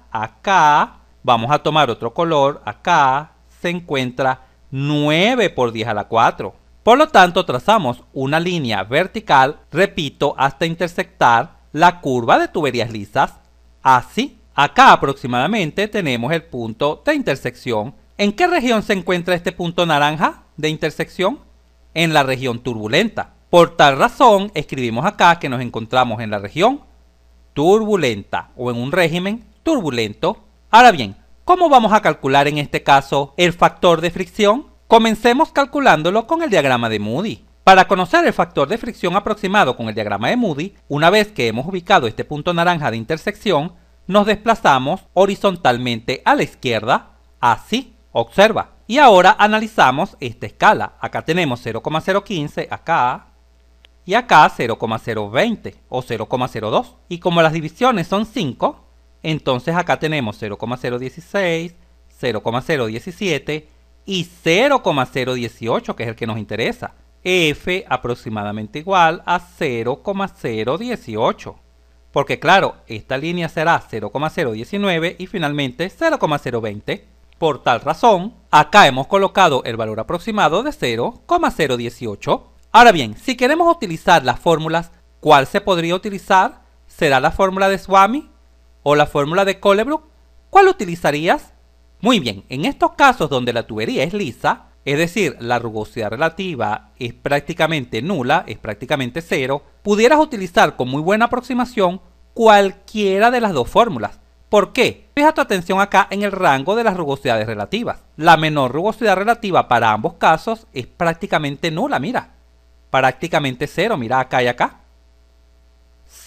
vamos a tomar otro color, acá se encuentra 9 por 10 a la 4. Por lo tanto, trazamos una línea vertical, repito, hasta intersectar la curva de tuberías lisas, así. Acá aproximadamente tenemos el punto de intersección. ¿En qué región se encuentra este punto naranja de intersección? En la región turbulenta. Por tal razón, escribimos acá que nos encontramos en la región turbulenta o en un régimen turbulento. Ahora bien, ¿cómo vamos a calcular en este caso el factor de fricción? Comencemos calculándolo con el diagrama de Moody. Para conocer el factor de fricción aproximado con el diagrama de Moody, una vez que hemos ubicado este punto naranja de intersección, nos desplazamos horizontalmente a la izquierda, así, observa. Y ahora analizamos esta escala. Acá tenemos 0,015, acá, y acá 0,020 o 0,02. Y como las divisiones son 5, entonces acá tenemos 0,016, 0,017 y 0,018, que es el que nos interesa. F aproximadamente igual a 0,018. Porque claro, esta línea será 0,019 y finalmente 0,020. Por tal razón, acá hemos colocado el valor aproximado de 0,018. Ahora bien, si queremos utilizar las fórmulas, ¿cuál se podría utilizar? ¿Será la fórmula de Swamy o la fórmula de Colebrook? ¿Cuál utilizarías? Muy bien, en estos casos donde la tubería es lisa, es decir, la rugosidad relativa es prácticamente nula, es prácticamente cero, pudieras utilizar con muy buena aproximación cualquiera de las dos fórmulas. ¿Por qué? Fija tu atención acá en el rango de las rugosidades relativas. La menor rugosidad relativa para ambos casos es prácticamente nula, mira. Prácticamente cero, mira acá y acá.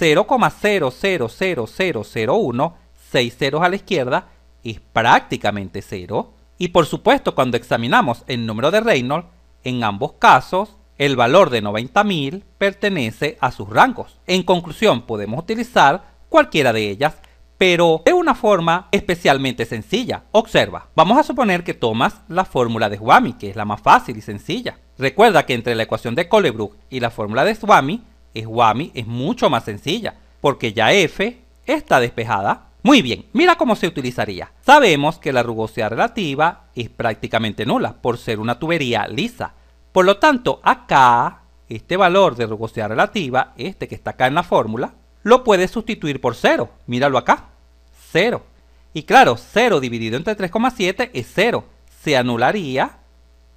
0,000001, 6 ceros a la izquierda, es prácticamente cero. Y por supuesto, cuando examinamos el número de Reynolds, en ambos casos, el valor de 90.000 pertenece a sus rangos. En conclusión, podemos utilizar cualquiera de ellas, pero de una forma especialmente sencilla. Observa, vamos a suponer que tomas la fórmula de Swamy, que es la más fácil y sencilla. Recuerda que entre la ecuación de Colebrook y la fórmula de Swamy es mucho más sencilla, porque ya F está despejada. Muy bien, mira cómo se utilizaría. Sabemos que la rugosidad relativa es prácticamente nula, por ser una tubería lisa. Por lo tanto, acá, este valor de rugosidad relativa, este que está acá en la fórmula, lo puedes sustituir por 0. Míralo acá, 0. Y claro, 0 dividido entre 3,7 es 0. Se anularía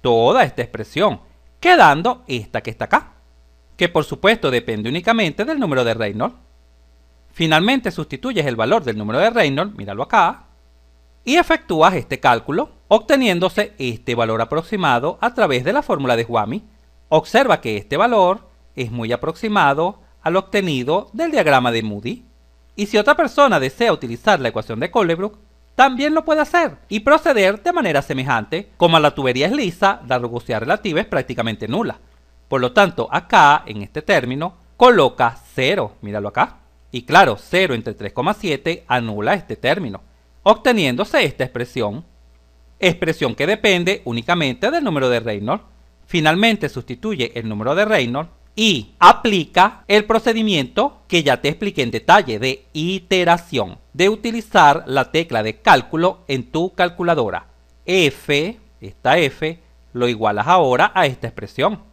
toda esta expresión, quedando esta que está acá, que por supuesto depende únicamente del número de Reynolds. Finalmente sustituyes el valor del número de Reynolds, míralo acá, y efectúas este cálculo, obteniéndose este valor aproximado a través de la fórmula de Swamy. Observa que este valor es muy aproximado al obtenido del diagrama de Moody. Y si otra persona desea utilizar la ecuación de Colebrook, también lo puede hacer y proceder de manera semejante. Como la tubería es lisa, la rugosidad relativa es prácticamente nula. Por lo tanto, acá, en este término, coloca 0, míralo acá. Y claro, 0 entre 3,7 anula este término, obteniéndose esta expresión que depende únicamente del número de Reynolds. Finalmente sustituye el número de Reynolds y aplica el procedimiento que ya te expliqué en detalle de iteración, de utilizar la tecla de cálculo en tu calculadora. Esta F, lo igualas ahora a esta expresión,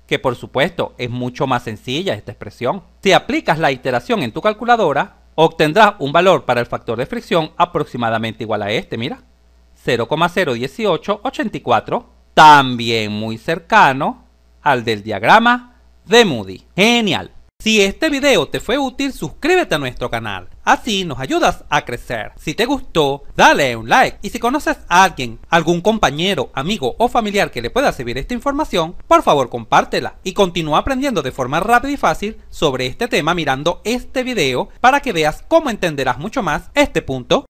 que por supuesto es mucho más sencilla esta expresión. Si aplicas la iteración en tu calculadora, obtendrás un valor para el factor de fricción aproximadamente igual a este, mira, 0,01884. también muy cercano al del diagrama de Moody. ¡Genial! Si este video te fue útil, suscríbete a nuestro canal, así nos ayudas a crecer. Si te gustó, dale un like, y si conoces a alguien, algún compañero, amigo o familiar que le pueda servir esta información, por favor compártela y continúa aprendiendo de forma rápida y fácil sobre este tema mirando este video para que veas cómo entenderás mucho más este punto.